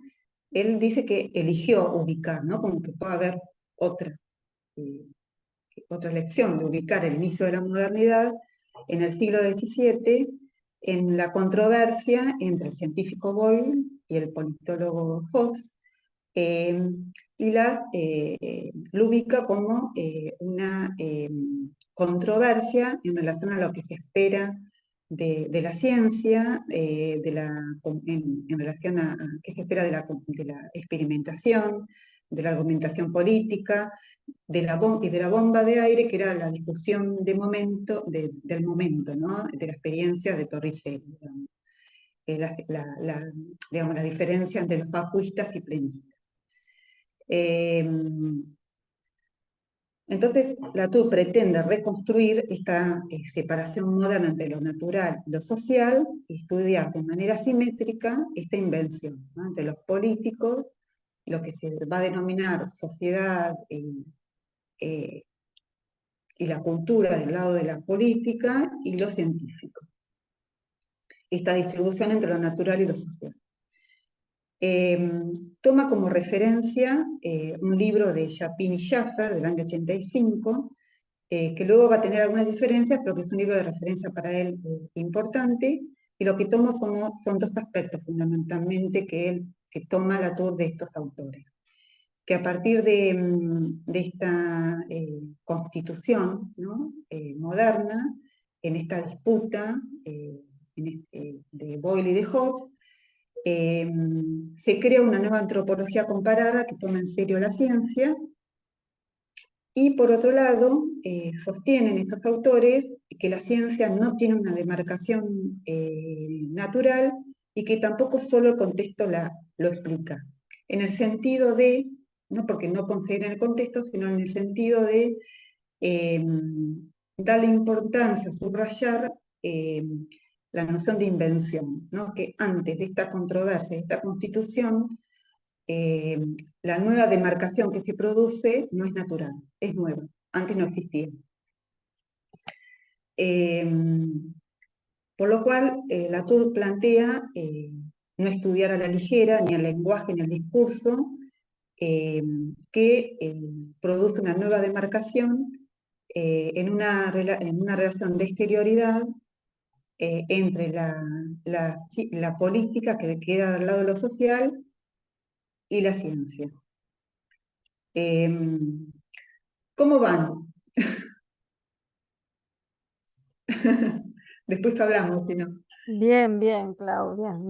Él dice que eligió ubicar, ¿no? Como que puede haber otra elección de ubicar el inicio de la modernidad en el siglo XVII, en la controversia entre el científico Boyle y el politólogo Hobbes, y lo ubica como una controversia en relación a lo que se espera de la ciencia, en relación a qué se espera de la experimentación, de la argumentación política, y de la bomba de aire, que era la discusión del momento, ¿no? De la experiencia de Torricelli, digamos. Digamos, la diferencia entre los vacuistas y plenistas. Entonces, Latour pretende reconstruir esta separación moderna entre lo natural y lo social y estudiar de manera simétrica esta invención, ¿no? Entre los políticos, lo que se va a denominar sociedad y la cultura del lado de la política, y lo científico. Esta distribución entre lo natural y lo social. Toma como referencia un libro de Chapin y Schaffer del año 85, que luego va a tener algunas diferencias, pero que es un libro de referencia para él importante, y lo que toma son dos aspectos fundamentalmente que toma Latour de estos autores. Que a partir de esta constitución, ¿no? Moderna, en esta disputa de Boyle y de Hobbes, se crea una nueva antropología comparada que toma en serio la ciencia, y por otro lado, sostienen estos autores que la ciencia no tiene una demarcación natural, y que tampoco solo el contexto lo explica. En el sentido de, no porque no consideren el contexto, sino en el sentido de darle importancia, subrayar la noción de invención, ¿no? Que antes de esta controversia, de esta constitución, la nueva demarcación que se produce no es natural, es nueva, antes no existía. Por lo cual, Latour plantea no estudiar a la ligera ni el lenguaje ni el discurso, que produce una nueva demarcación en una relación de exterioridad entre la política, que queda al lado de lo social, y la ciencia. ¿Cómo van? Después hablamos, si no. Bien, bien, Clau, bien.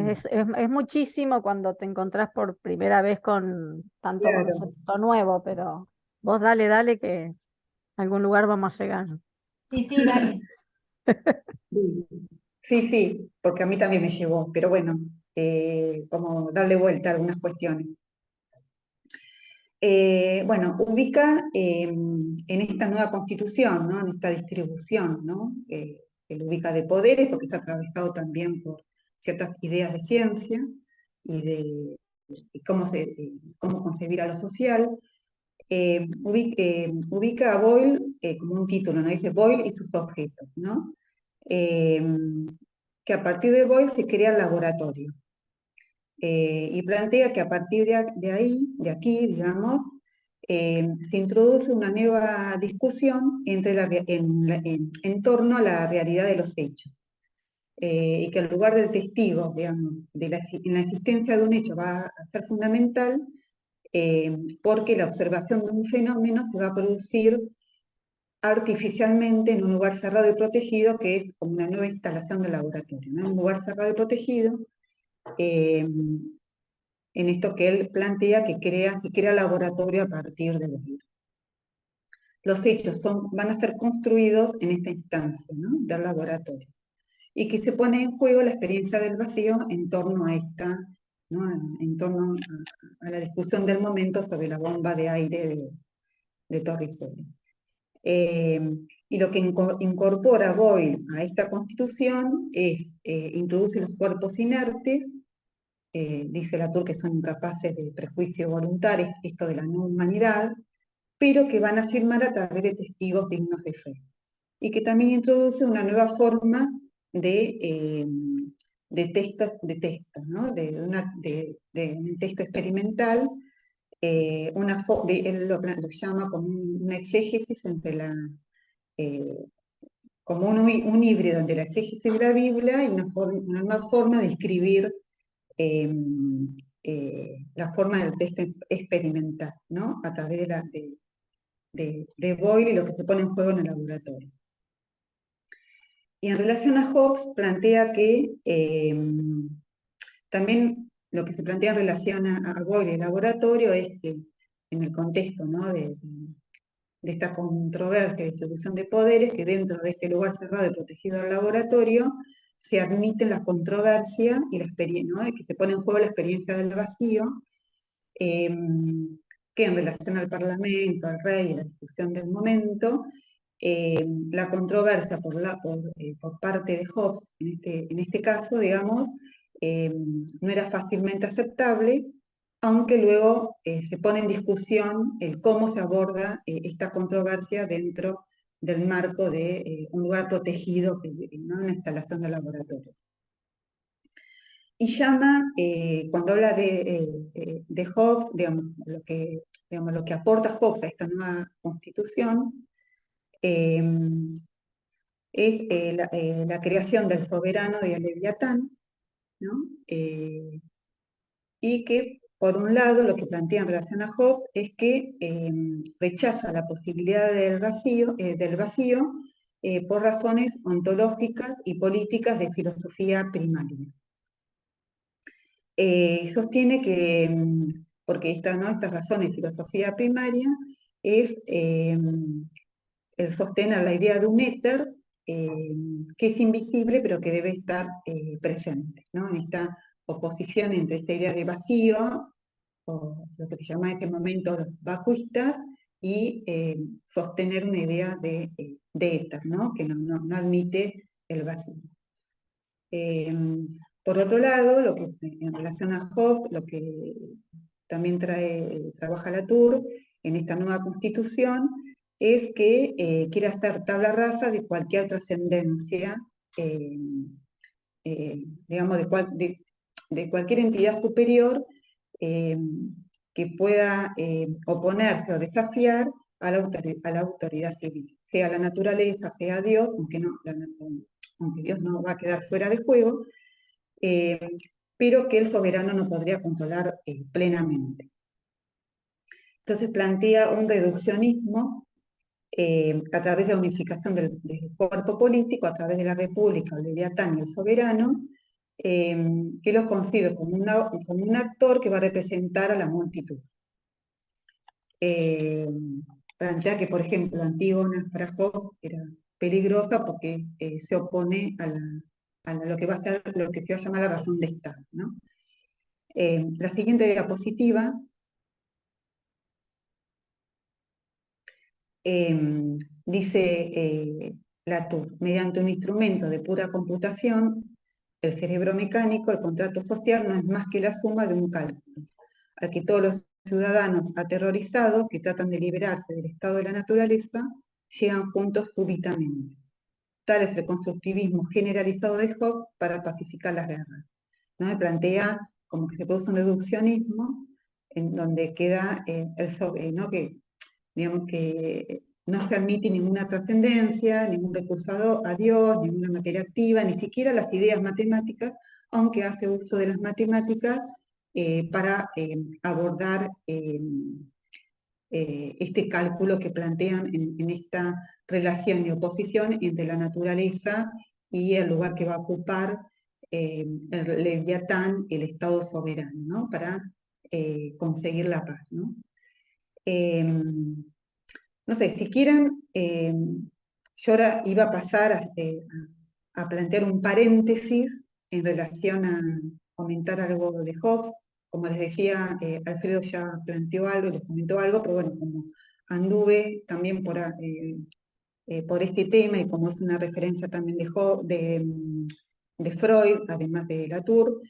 Es muchísimo cuando te encontrás por primera vez con tanto Claro. concepto nuevo, pero vos dale, que a algún lugar vamos a llegar. Sí, dale. Sí, porque a mí también me llevó, pero bueno, como darle vuelta a algunas cuestiones. Bueno, ubica en esta nueva constitución, ¿no? En esta distribución, ¿no? Que lo ubica de poderes, porque está atravesado también por ciertas ideas de ciencia y de cómo concebir a lo social. Ubica a Boyle como un título, ¿no? Dice Boyle y sus objetos, ¿no? Que a partir de Boyle se crea el laboratorio. y plantea que a partir de aquí, digamos, se introduce una nueva discusión en torno a la realidad de los hechos. Y que el lugar del testigo, digamos, en la existencia de un hecho va a ser fundamental, porque la observación de un fenómeno se va a producir artificialmente en un lugar cerrado y protegido, que es como una nueva instalación de laboratorio, ¿no? Un lugar cerrado y protegido, en esto que él plantea que se crea laboratorio a partir de los libros. Los hechos van a ser construidos en esta instancia, ¿no?, del laboratorio, y que se pone en juego la experiencia del vacío en torno a esta, ¿no?, en torno a la discusión del momento sobre la bomba de aire de Torricelli. Y lo que incorpora Boyle a esta constitución es introduce los cuerpos inertes, dice Latour que son incapaces de prejuicio voluntario, esto de la no humanidad, pero que van a afirmar a través de testigos dignos de fe. Y que también introduce una nueva forma de texto, ¿no?, de un texto experimental, él lo llama como una exégesis entre como un híbrido entre la exégesis de la Biblia y una nueva forma de escribir la forma del texto experimental, ¿no?, a través de Boyle y lo que se pone en juego en el laboratorio. Y en relación a Hobbes, plantea que también lo que se plantea en relación a Boyle y el laboratorio es que en el contexto, ¿no?, de esta controversia de distribución de poderes, que dentro de este lugar cerrado y protegido del laboratorio se admiten la controversia y la experiencia, ¿no?, que se pone en juego la experiencia del vacío, que en relación al Parlamento, al rey y la discusión del momento, la controversia por parte de Hobbes, en este caso, digamos, no era fácilmente aceptable, aunque luego se pone en discusión el cómo se aborda esta controversia dentro del marco de un lugar protegido, ¿no?, una instalación de laboratorio. Y llama, cuando habla de Hobbes, digamos, lo que aporta Hobbes a esta nueva constitución, es la creación del soberano y el leviatán, ¿no?, y que, por un lado, lo que plantea en relación a Hobbes es que rechaza la posibilidad del vacío por razones ontológicas y políticas de filosofía primaria. Sostiene que, porque estas razones de filosofía primaria es el sostener la idea de un éter que es invisible pero que debe estar presente, ¿no?, en esta oposición entre esta idea de vacío, o lo que se llama en ese momento los vacuistas, y sostener una idea de éter, ¿no?, que no admite el vacío. Por otro lado, lo que en relación a Hobbes, lo que también trabaja Latour en esta nueva constitución, es que quiere hacer tabla rasa de cualquier trascendencia, digamos, de cualquier entidad superior que pueda oponerse o desafiar a la autoridad civil, sea la naturaleza, sea Dios, aunque Dios no va a quedar fuera de juego, pero que el soberano no podría controlar plenamente. Entonces plantea un reduccionismo a través de la unificación del cuerpo político, a través de la república, el leviatán y el soberano, que los concibe como un actor que va a representar a la multitud. Plantea que, por ejemplo, Antígona para Hobbes era peligrosa porque se opone a lo que va a ser lo que se va a llamar la razón de Estado, ¿no? La siguiente diapositiva dice Latour, mediante un instrumento de pura computación, el cerebro mecánico, el contrato social no es más que la suma de un cálculo, al que todos los ciudadanos aterrorizados que tratan de liberarse del estado de la naturaleza llegan juntos súbitamente. Tal es el constructivismo generalizado de Hobbes para pacificar las guerras, ¿no? Me plantea como que se produce un reduccionismo en donde queda el sobre, ¿no? Que, digamos que no se admite ninguna trascendencia, ningún recurso a Dios, ninguna materia activa, ni siquiera las ideas matemáticas, aunque hace uso de las matemáticas para abordar este cálculo que plantean en esta relación y oposición entre la naturaleza y el lugar que va a ocupar el Leviatán, el Estado soberano, ¿no? Para conseguir la paz, ¿no? No sé, si quieren, yo ahora iba a pasar a plantear un paréntesis en relación a comentar algo de Hobbes. Como les decía, Alfredo ya planteó algo, les comentó algo, pero bueno, como anduve también por este tema y como es una referencia también de Freud, además de Latour,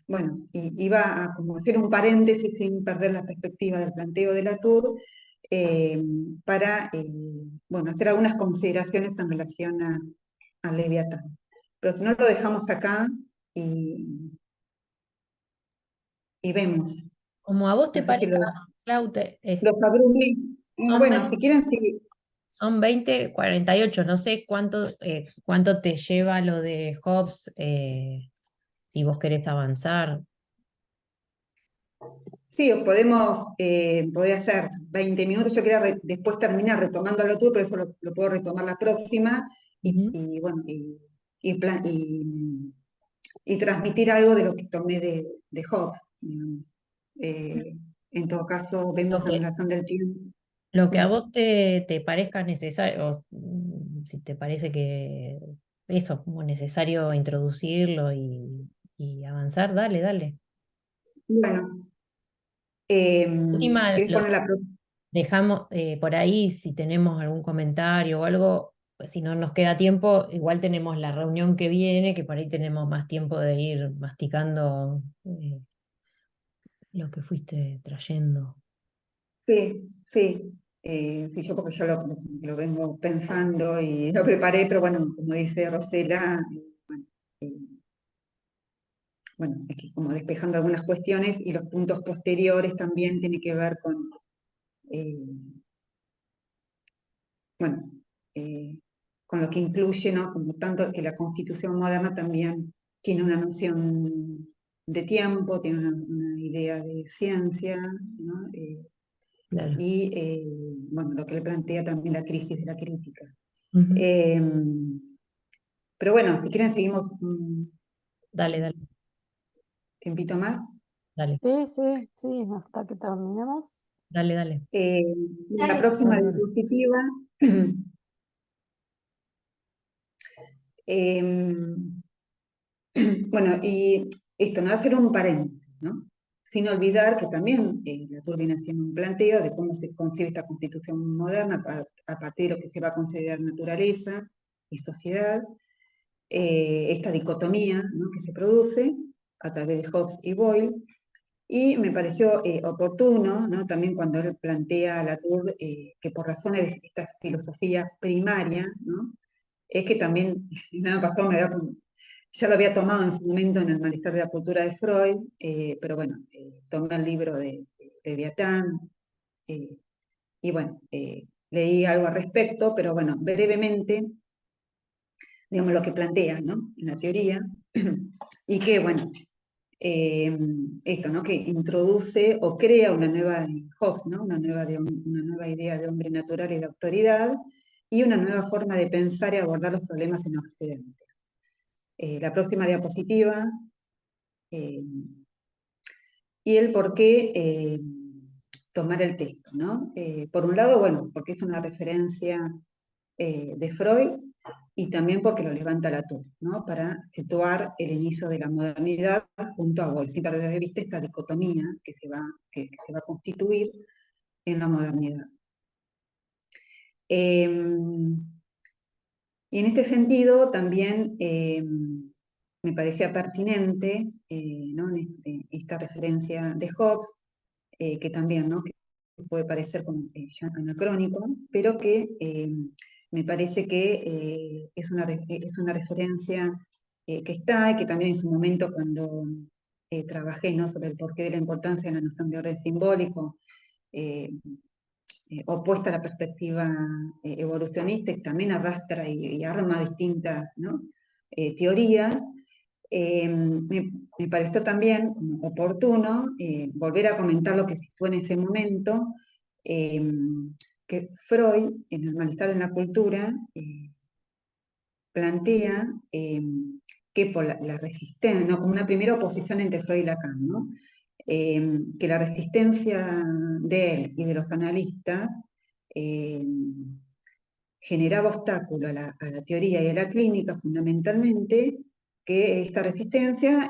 bueno, iba a como hacer un paréntesis sin perder la perspectiva del planteo de Latour, para bueno, hacer algunas consideraciones en relación al Leviatán. Pero si no, lo dejamos acá y vemos. Como a vos te No sé si parezca, Clau, los abrumé. son, Bueno, si quieren, sí. son 20:48, no sé cuánto te lleva lo de Hobbes, si vos querés avanzar. Sí, podría hacer 20 minutos. Yo quería después terminar retomando lo tuyo, pero eso lo puedo retomar la próxima Ujú. y bueno, y transmitir algo de lo que tomé de Hobbes, digamos. En todo caso, vemos Lo en que, relación del tiempo. lo que a vos te parezca necesario, o, si te parece que eso, como necesario introducirlo y avanzar, dale, dale. Bueno, Última, ¿querés poner la próxima? dejamos por ahí si tenemos algún comentario o algo, pues, si no nos queda tiempo, igual tenemos la reunión que viene, que por ahí tenemos más tiempo de ir masticando lo que fuiste trayendo. Sí, sí. Sí, yo porque yo lo vengo pensando y lo preparé, pero bueno, como dice Rosela, bueno, eh, bueno, es que como despejando algunas cuestiones y los puntos posteriores también tiene que ver con, eh, bueno, con lo que incluye, ¿no? Como tanto que la Constitución moderna también tiene una noción de tiempo, tiene una idea de ciencia, ¿no? Claro. Bueno, lo que le plantea también la crisis de la crítica. Ujú. Eh, pero bueno, si quieren seguimos Dale, dale, un tiempito más. dale, Sí, sí, sí, hasta que terminemos. dale, dale. Eh, la Dale. próxima Dale, dale. diapositiva, bueno, y esto, no hacer un paréntesis, ¿no? Sin olvidar que también Latour viene haciendo un planteo de cómo se concibe esta constitución moderna a partir de lo que se va a considerar naturaleza y sociedad, esta dicotomía, ¿no?, que se produce a través de Hobbes y Boyle, y me pareció oportuno, ¿no?, también cuando él plantea a Latour que por razones de esta filosofía primaria, ¿no?, es que también, el año pasado ya lo había tomado en su momento en el Malestar de la Cultura de Freud, pero bueno, tomé el libro de Leviatán, y bueno, leí algo al respecto, pero bueno, brevemente, digamos lo que plantea, ¿no?, en la teoría, y que bueno, esto, ¿no?, que introduce o crea una nueva, Hobbes, ¿no?, una nueva idea de hombre natural y de autoridad, y una nueva forma de pensar y abordar los problemas en Occidente. La próxima diapositiva, y el por qué tomar el texto, ¿no? Por un lado, bueno, porque es una referencia de Freud, y también porque lo levanta Latour, ¿no?, para situar el inicio de la modernidad junto a Boyle, sin perder de vista esta dicotomía que se va a constituir en la modernidad. Y en este sentido también me parecía pertinente, ¿no?, esta referencia de Hobbes, que también, ¿no?, que puede parecer como ya anacrónico, pero que me parece que es una referencia que está, y que también en su momento cuando trabajé, ¿no?, sobre el porqué de la importancia de la noción de orden simbólico, opuesta a la perspectiva evolucionista, que también arrastra y arma distintas, ¿no?, teorías. Me pareció también como oportuno volver a comentar lo que se fue en ese momento, que Freud, en El malestar en la cultura, plantea que por la resistencia, ¿no?, como una primera oposición entre Freud y Lacan, ¿no?, que la resistencia de él y de los analistas generaba obstáculo a la teoría y a la clínica, fundamentalmente, que esta resistencia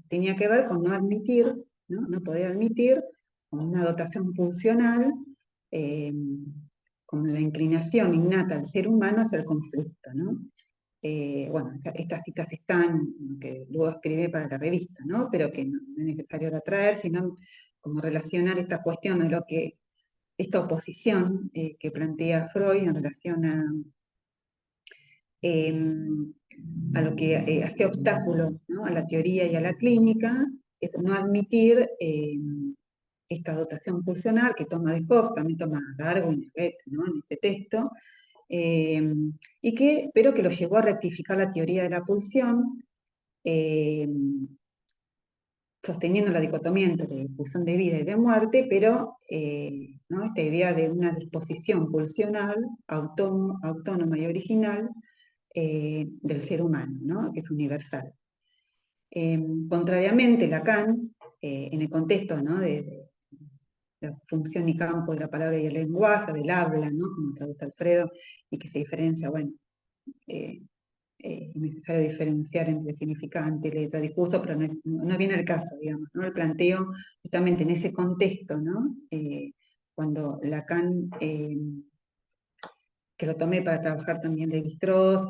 tenía que ver con no admitir, no poder admitir una dotación funcional, con la inclinación innata al ser humano hacia el conflicto, ¿no? Bueno, estas citas están, que luego escribí para la revista, ¿no?, pero que no es necesario ahora traer, sino como relacionar esta cuestión de lo que, esta oposición que plantea Freud en relación a lo que hace obstáculo, ¿no?, a la teoría y a la clínica, es no admitir esta dotación pulsional que toma de Hobbes, también toma Darwin, Goethe, ¿no?, en este texto, pero que lo llevó a rectificar la teoría de la pulsión, sosteniendo la dicotomía entre pulsión de vida y de muerte, pero ¿no?, esta idea de una disposición pulsional autónoma y original del ser humano, ¿no?, que es universal. Contrariamente, Lacan, en el contexto, ¿no?, de la función y campo de la palabra y el lenguaje, del habla, ¿no?, como traduce Alfredo, y que se diferencia, bueno, es necesario diferenciar entre significante, letra, discurso, pero no viene al caso, digamos, ¿no? El planteo justamente en ese contexto, ¿no? Cuando Lacan, que lo tomé para trabajar también de Lévi-Strauss,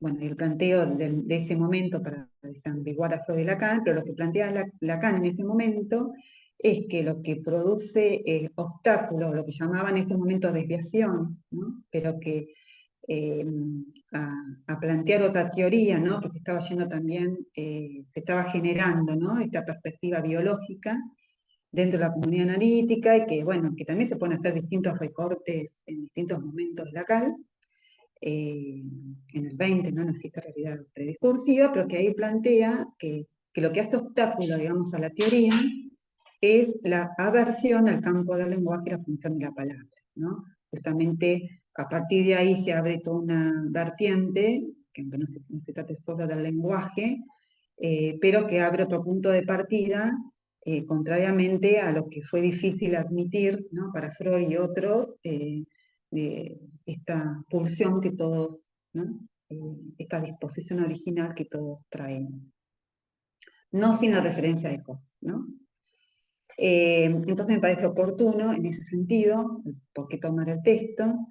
bueno, el planteo de ese momento para desambiguar a Freud y Lacan, pero lo que plantea Lacan en ese momento es que lo que produce obstáculos, lo que llamaban en ese momento desviación, ¿no?, pero que a plantear otra teoría, ¿no?, que se estaba yendo también, se estaba generando, ¿no?, esta perspectiva biológica dentro de la comunidad analítica, y que, bueno, que también se pueden hacer distintos recortes en distintos momentos de Lacan. En el 20, ¿no?, no existe realidad prediscursiva, pero que ahí plantea que lo que hace obstáculo, digamos, a la teoría es la aversión al campo del lenguaje y la función de la palabra, ¿no? Justamente a partir de ahí se abre toda una vertiente, que aunque no se trate solo del lenguaje, pero que abre otro punto de partida, contrariamente a lo que fue difícil admitir, ¿no?, para Freud y otros, de esta pulsión que todos, ¿no?, esta disposición original que todos traemos. No sin la referencia de Hobbes, ¿no? Entonces me parece oportuno, en ese sentido, por qué tomar el texto,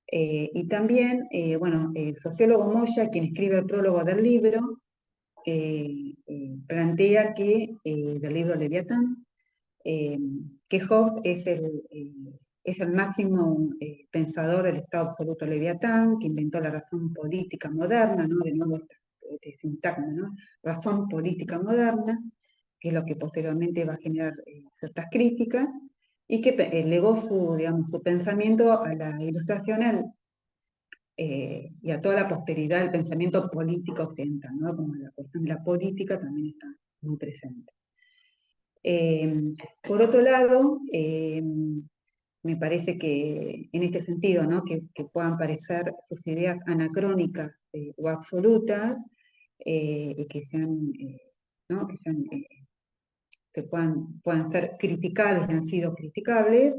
y también, bueno, el sociólogo Moya, quien escribe el prólogo del libro, plantea que, del libro Leviatán, que Hobbes es el máximo pensador del Estado absoluto Leviatán, que inventó la razón política moderna, ¿no?, de nuevo este sintagma, ¿no?, razón política moderna, que es lo que posteriormente va a generar ciertas críticas, y que legó digamos, su pensamiento a la Ilustración y a toda la posteridad del pensamiento político occidental, ¿no?, como la cuestión de la política también está muy presente. Por otro lado, me parece que en este sentido, ¿no?, que puedan parecer sus ideas anacrónicas o absolutas, y que sean, ¿no?, que puedan ser criticables y han sido criticables,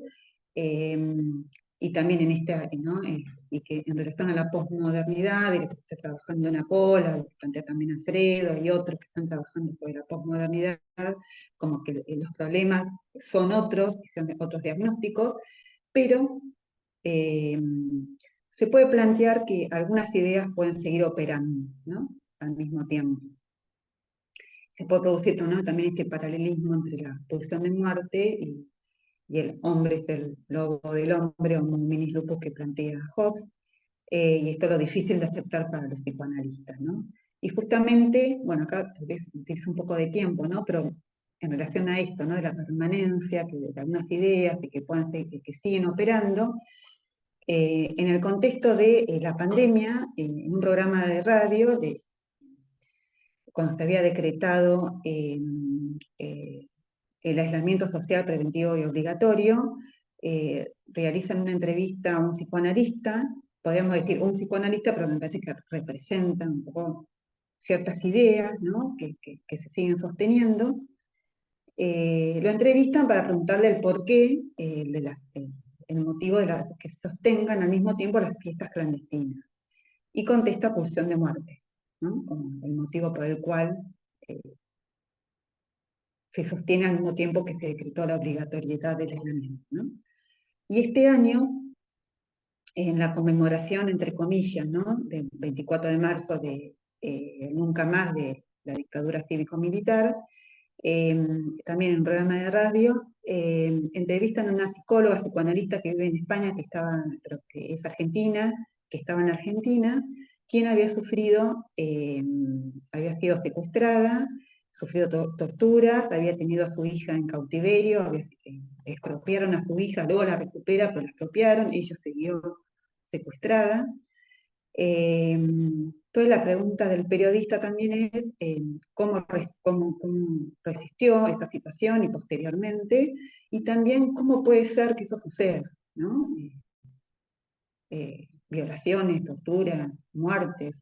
y también en esta, ¿no?, y que en relación a la posmodernidad, y lo que se está trabajando en Apola, lo que plantea también Alfredo y otros que están trabajando sobre la posmodernidad, como que los problemas son otros, y son otros diagnósticos, pero se puede plantear que algunas ideas pueden seguir operando, ¿no?, al mismo tiempo. Se puede producir, ¿no?, también este paralelismo entre la pulsión de muerte y el hombre es el lobo del hombre, Homo hominis lupus, que plantea Hobbes, y esto es lo difícil de aceptar para los psicoanalistas, ¿no? Y justamente, bueno, acá tal vez utilizo un poco de tiempo, ¿no? Pero en relación a esto, ¿no? De la permanencia, de algunas ideas, de que puedan que siguen operando, en el contexto de la pandemia, en un programa de radio, cuando se había decretado el aislamiento social preventivo y obligatorio, realizan una entrevista a un psicoanalista, podríamos decir un psicoanalista, pero me parece que representan un poco ciertas ideas, ¿no? que se siguen sosteniendo. Lo entrevistan para preguntarle el porqué, el motivo de que se sostengan al mismo tiempo las fiestas clandestinas. Y contesta pulsión de muerte, ¿no? Como el motivo por el cual eh, se sostiene al mismo tiempo que se decretó la obligatoriedad del aislamiento, ¿no? Y este año, en la conmemoración, entre comillas, ¿no? Del 24 de marzo de Nunca Más de la dictadura cívico-militar, también en un programa de radio, entrevistan a una psicóloga, psicoanalista que vive en España, pero que es argentina, que estaba en Argentina, quien había sufrido, había sido secuestrada, sufrido torturas, había tenido a su hija en cautiverio, expropiaron a su hija, luego la recupera, pero la expropiaron, ella siguió secuestrada. Entonces la pregunta del periodista también es cómo resistió esa situación y posteriormente, y también cómo puede ser que eso suceda, ¿no? Violaciones, tortura, muertes,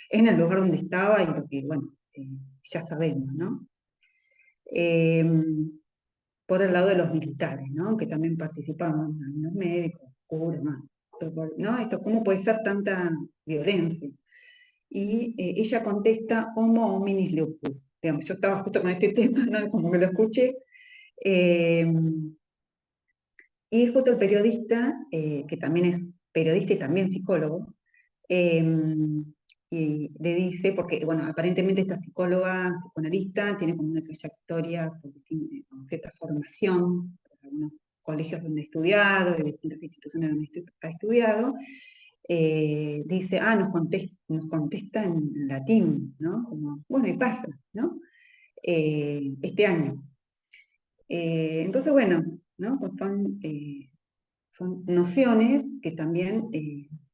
en el lugar donde estaba y lo que, bueno, ya sabemos, ¿no? Por el lado de los militares, ¿no? Que también participaban, algunos médicos, curas, ¿no? Esto, ¿cómo puede ser tanta violencia? Y ella contesta, homo hominis lupus. Digamos, yo estaba justo con este tema, ¿no? Como que lo escuché. Y justo el periodista, que también es periodista y también psicólogo, y le dice, porque, bueno, aparentemente esta psicóloga, psicoanalista, tiene como una trayectoria, tiene como cierta formación, en algunos colegios donde ha estudiado, y distintas instituciones donde ha estudiado, dice, nos contesta en latín, ¿no? Como, bueno, y pasa, ¿no? Este año. Entonces, bueno, ¿no? Pues son nociones que también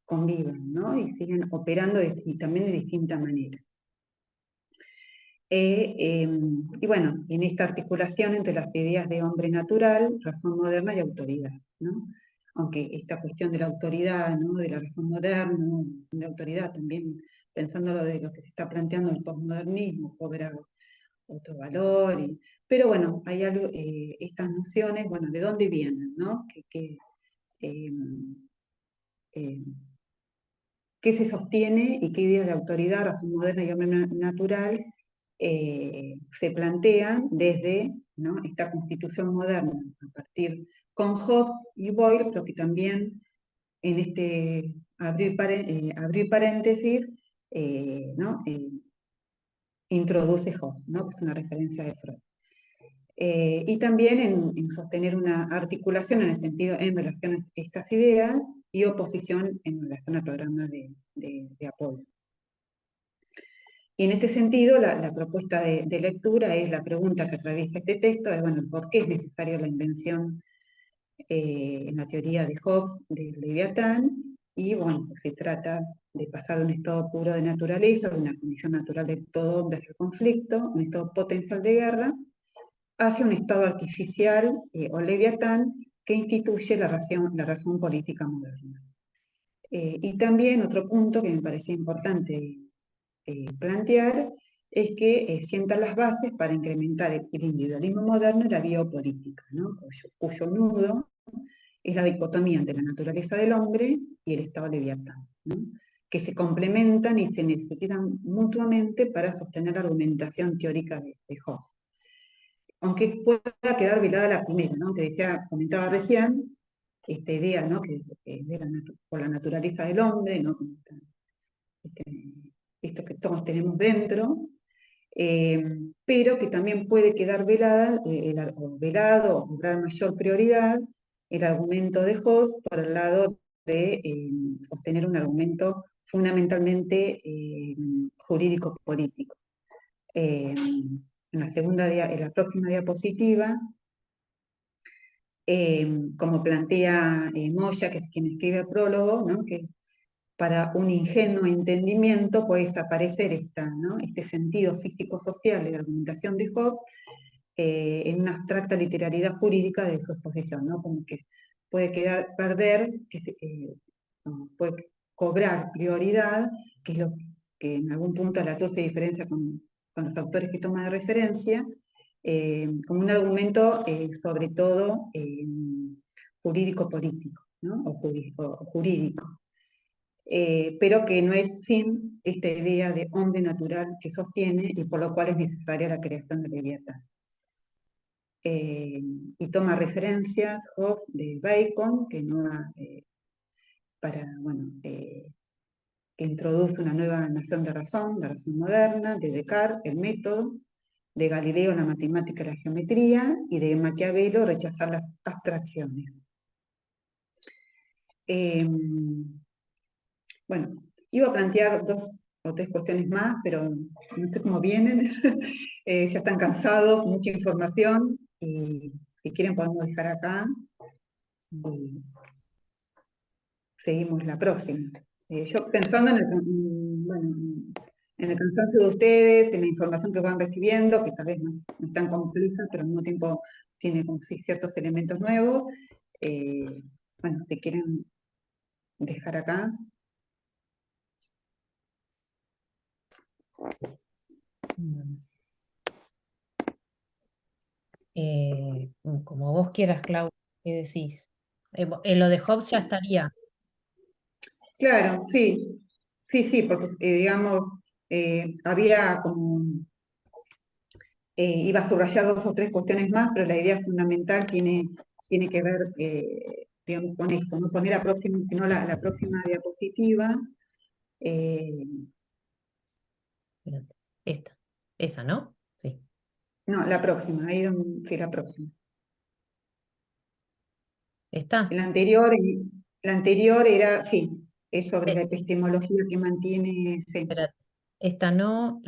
conviven, ¿no? Y siguen operando y también de distinta manera. Y bueno, en esta articulación entre las ideas de hombre natural, razón moderna y autoridad, ¿no? Aunque esta cuestión de la autoridad, ¿no? De la razón moderna, de la autoridad también, pensándolo de lo que se está planteando el postmodernismo, cobra otro valor, pero bueno, hay algo, estas nociones, bueno, ¿de dónde vienen, no? Eh, eh, ¿Qué se sostiene y qué ideas de autoridad, razón moderna y hombre natural se plantean desde, ¿no? Esta constitución moderna, a partir con Hobbes y Boyle, pero que también en este abrir paréntesis, ¿no? Introduce Hobbes, ¿no? Que es una referencia de Freud. Y también en sostener una articulación en el sentido en relación a estas ideas y oposición en relación al programa de Apolo. Y en este sentido, la propuesta de lectura es la pregunta que atraviesa este texto, es, bueno, ¿por qué es necesaria la invención en la teoría de Hobbes del Leviatán? Y bueno, se trata de pasar de un estado puro de naturaleza, de una condición natural de todo hombre hacia el conflicto, un estado potencial de guerra, hacia un estado artificial o leviatán que instituye la razón política moderna. Y también otro punto que me parecía importante plantear es que sientan las bases para incrementar el individualismo moderno y la biopolítica, ¿no? cuyo nudo es la dicotomía entre la naturaleza del hombre y el estado leviatán, ¿no? Que se complementan y se necesitan mutuamente para sostener la argumentación teórica de Hobbes. Aunque pueda quedar velada la primera, ¿no? Que comentaba recién, esta idea, ¿no? Por la naturaleza del hombre, ¿no? Esto que todos tenemos dentro, pero que también puede quedar velado o cobrar mayor prioridad el argumento de Hobbes por el lado de sostener un argumento fundamentalmente jurídico-político. En la próxima diapositiva, como plantea Moya, que es quien escribe el prólogo, ¿no? Que para un ingenuo entendimiento puede desaparecer ¿no? Este sentido físico-social de la argumentación de Hobbes en una abstracta literalidad jurídica de su exposición, ¿no? Como que puede perder, puede cobrar prioridad, que es lo que en algún punto Latour se diferencia con los autores que toma de referencia, como un argumento sobre todo jurídico-político, ¿no? O jurídico. Pero que no es sin esta idea de hombre natural que sostiene y por lo cual es necesaria la creación de Leviatán. Y toma referencias Hobbes de Bacon, que que introduce una nueva noción de razón, la razón moderna, de Descartes, el método, de Galileo, la matemática y la geometría, y de Maquiavelo, rechazar las abstracciones. Bueno, iba a plantear 2 o 3 cuestiones más, pero no sé cómo vienen. Ya están cansados, mucha información, y si quieren podemos dejar acá y seguimos la próxima. Yo pensando en el cansancio de ustedes, en la información que van recibiendo, que tal vez no es tan compleja, pero al mismo tiempo tiene como si ciertos elementos nuevos. Bueno, si quieren dejar acá. Como vos quieras, Clau, ¿qué decís? Lo de Hobbes ya estaría. Claro, sí, sí, porque digamos, había como, iba a subrayar 2 o 3 cuestiones más, pero la idea fundamental tiene que ver, digamos, con esto, no poner la próxima diapositiva. Espérate, esa, ¿no? Sí. No, la próxima, sí, la próxima. ¿Está? La anterior era, sí, es sobre la Eh, epistemología que mantiene, sí. Espérate. Esta no.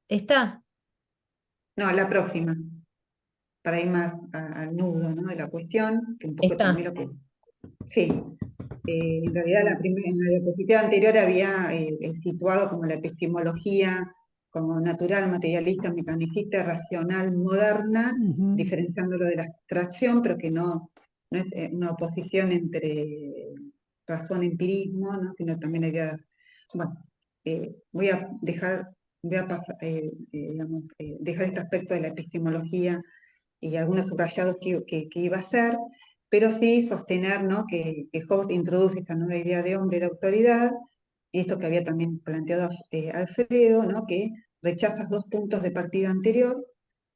¿Está? No, la próxima, para ir más al nudo, ¿no? De la cuestión, que un poco ¿Está? también lo que... Sí, en realidad en la diapositiva anterior había situado como la epistemología como natural, materialista, mecanicista, racional, moderna, diferenciándolo de la abstracción, pero que no es una oposición entre razón y empirismo, ¿no? Sino también la idea... Bueno, voy a dejar este aspecto de la epistemología y algunos subrayados que iba a hacer, pero sí sostener, ¿no? que Hobbes introduce esta nueva idea de hombre de autoridad, y esto que había también planteado Alfredo, ¿no? Que rechaza 2 puntos de partida anterior,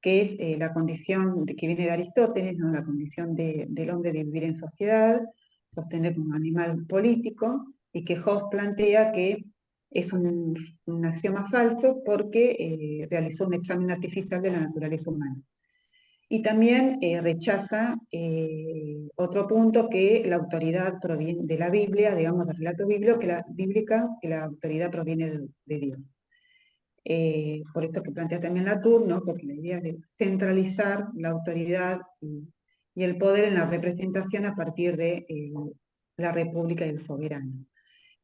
que es la condición que viene de Aristóteles, ¿no? La condición del hombre de vivir en sociedad, sostener como animal político, y que Hobbes plantea que es un axioma falso porque realizó un examen artificial de la naturaleza humana. Y también rechaza otro punto, que la autoridad proviene de la Biblia, digamos, del relato bíblica, que la autoridad proviene de Dios. Por esto que plantea también Latour, ¿no? Porque la idea es de centralizar la autoridad y el poder en la representación a partir de la república y el soberano.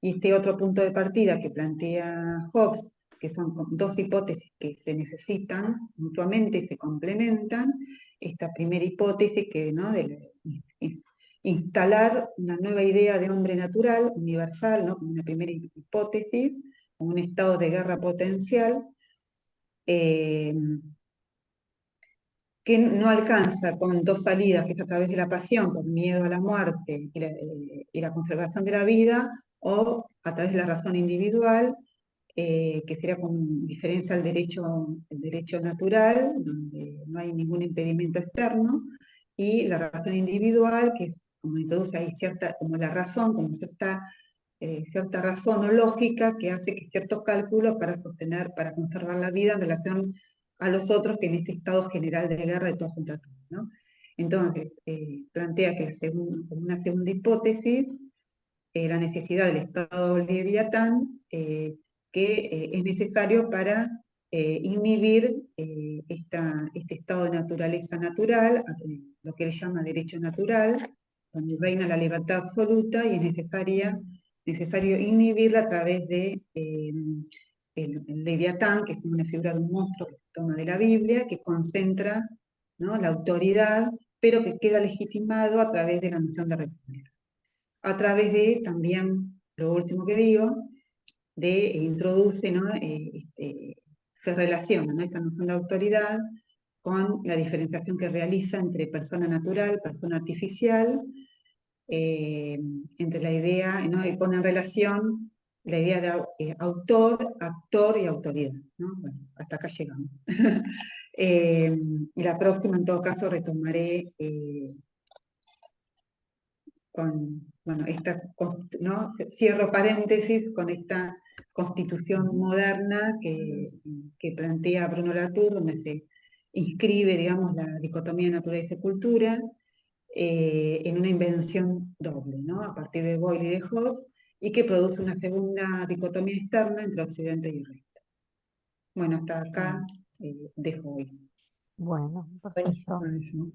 Y este otro punto de partida que plantea Hobbes, que son 2 hipótesis que se necesitan mutuamente y se complementan, esta primera hipótesis que, ¿no? de instalar una nueva idea de hombre natural, universal, ¿no? Como una primera hipótesis, como un estado de guerra potencial, que no alcanza con 2 salidas, que es a través de la pasión, por miedo a la muerte y la conservación de la vida, o a través de la razón individual, que sería con diferencia al el derecho natural, donde no hay ningún impedimento externo, y la razón individual, que es como introduce ahí como la razón, como cierta razón o lógica que hace que ciertos cálculos para conservar la vida en relación a los otros, que en este estado general de guerra de todos contra todos, ¿no? Entonces, plantea que como una segunda hipótesis, la necesidad del estado Leviatán, que es necesario para inhibir este estado de naturaleza natural, lo que él llama derecho natural, donde reina la libertad absoluta y es necesario inhibirla a través de el Leviatán, que es como una figura de un monstruo que se toma de la Biblia, que concentra, ¿no?, la autoridad, pero que queda legitimado a través de la noción de república. A través de, también, lo último que digo, de introduce, ¿no?, se relaciona, ¿no?, esta noción de autoridad con la diferenciación que realiza entre persona natural, persona artificial, entre la idea, ¿no?, y pone en relación la idea de autor, actor y autoridad, ¿no? Bueno, hasta acá llegamos. Y la próxima, en todo caso, retomaré con, bueno, ¿no?, cierro paréntesis con esta constitución moderna que plantea Bruno Latour, donde se inscribe, digamos, la dicotomía naturaleza y cultura en una invención doble, ¿no?, a partir de Boyle y de Hobbes, y que produce una segunda dicotomía externa entre Occidente y el resto. Bueno, hasta acá dejo hoy. Bueno, Buenísimo. perfecto. Buenísimo.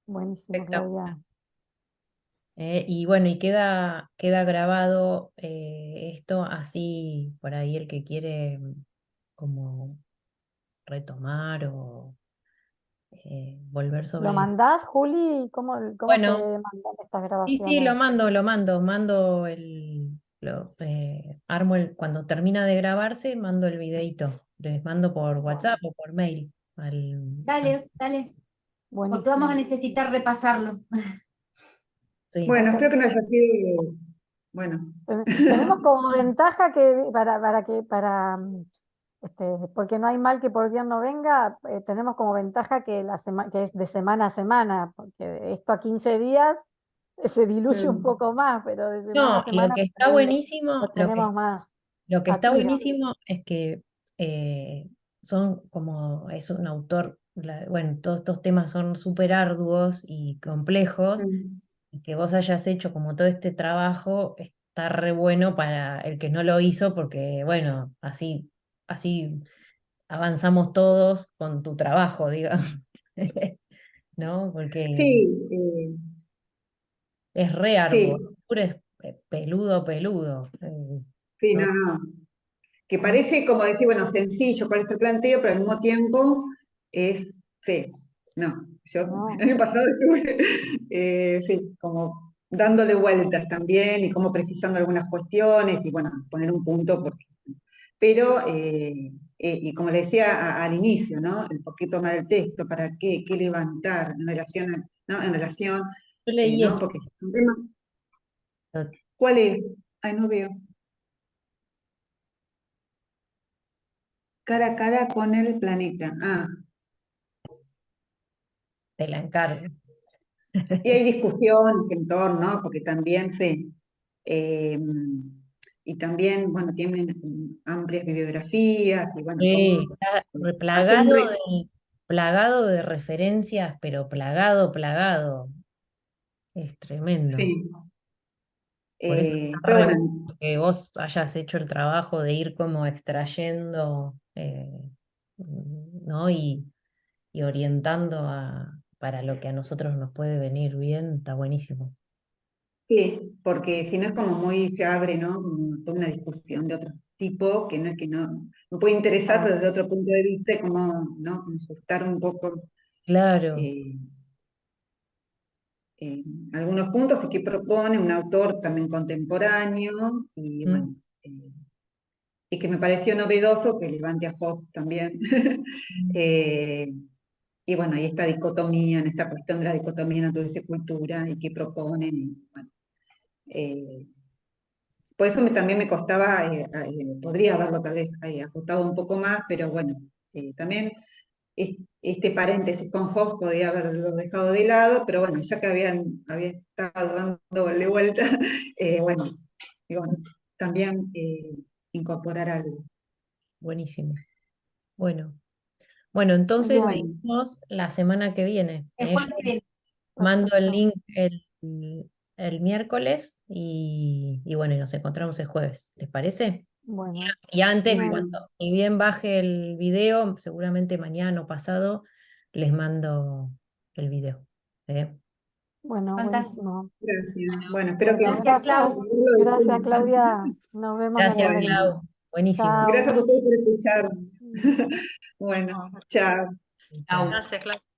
Buenísimo, Espectacular. Claudia. Y bueno, y queda grabado esto así, por ahí el que quiere como retomar o volver ¿Lo sobre... mandás, Juli? ¿Cómo se Bueno, mandan estas sí, lo grabaciones? mando armo cuando termina de grabarse, mando el videito, les mando por WhatsApp o por mail. Dale, dale, porque vamos a Buenísimo. necesitar repasarlo. Sí, Bueno, espero que no haya sido, bueno, Tenemos como ventaja que porque no hay mal que por bien no venga, tenemos como ventaja que que es de semana a semana, porque esto a 15 días se diluye un poco más, pero de semana a no, semana lo tenemos más lo que a está tiro. buenísimo es que son como, es un autor, bueno, todos estos temas son súper arduos y complejos, y que vos hayas hecho como todo este trabajo está re bueno para el que no lo hizo, porque bueno, así avanzamos todos con tu trabajo, digamos. ¿No? Porque sí, es re arduo, sí, puro es peludo, peludo. sí, ¿No? no, no. Que parece como decir, bueno, sencillo, cuál es el planteo, pero al mismo tiempo es, sí, no, yo el No, año pasado estuve, sí, como dándole vueltas también y como precisando algunas cuestiones y bueno, poner un punto, pero, y como le decía al inicio, ¿no? El por qué tomar el texto, para qué levantar en relación, ¿no?, en relación, Yo leí ¿no? esto, Porque es un tema, ¿cuál es? Ay, no veo. Cara a cara con el planeta. Ah, te la encargo. y hay discusiones en torno, ¿no? Porque también y también, bueno, tienen amplias bibliografías, y bueno, Sí, como está hace plagado de referencias, pero plagado. Es tremendo. sí, Por eso está pero re bueno bueno, que vos hayas hecho el trabajo de ir como extrayendo, ¿no? Y orientando para lo que a nosotros nos puede venir bien, está buenísimo. sí, porque si no es como muy, se abre, ¿no? Como toda una discusión de otro tipo, que no es que no puede interesar, claro. pero desde otro punto de vista, como, ¿no?, como ajustar un poco Claro. eh, algunos puntos y que propone un autor también contemporáneo, y Mm, bueno, y que me pareció novedoso que levante a Hobbes también. mm, Eh, y bueno, y esta dicotomía, en esta cuestión de la dicotomía naturaleza y cultura, y que proponen, y bueno, eh, por eso también me costaba, podría haberlo tal vez ajustado un poco más, pero bueno, también este paréntesis con Hobbes podía haberlo dejado de lado, pero bueno, ya que había estado dándole vuelta, bueno, y bueno, también incorporar algo. buenísimo. Bueno, bueno, entonces Bien, Bueno, seguimos la semana que viene. El Yo jueves que viene. mando el perfecto. link el miércoles y bueno, y nos encontramos el jueves. ¿Les parece? Bueno, Y antes, Bueno. cuando ni bien baje el video, seguramente mañana o pasado, les mando el video. ¿Eh? bueno, Fantástico. buenísimo. Gracias. Bueno, espero Bueno, que Gracias, Clau. gracias, Claudia. Nos vemos la Gracias, semana que viene. Clau. Buenísimo. Chao. Gracias a ustedes por escuchar. Bueno, chao. Chau. Gracias, Clau.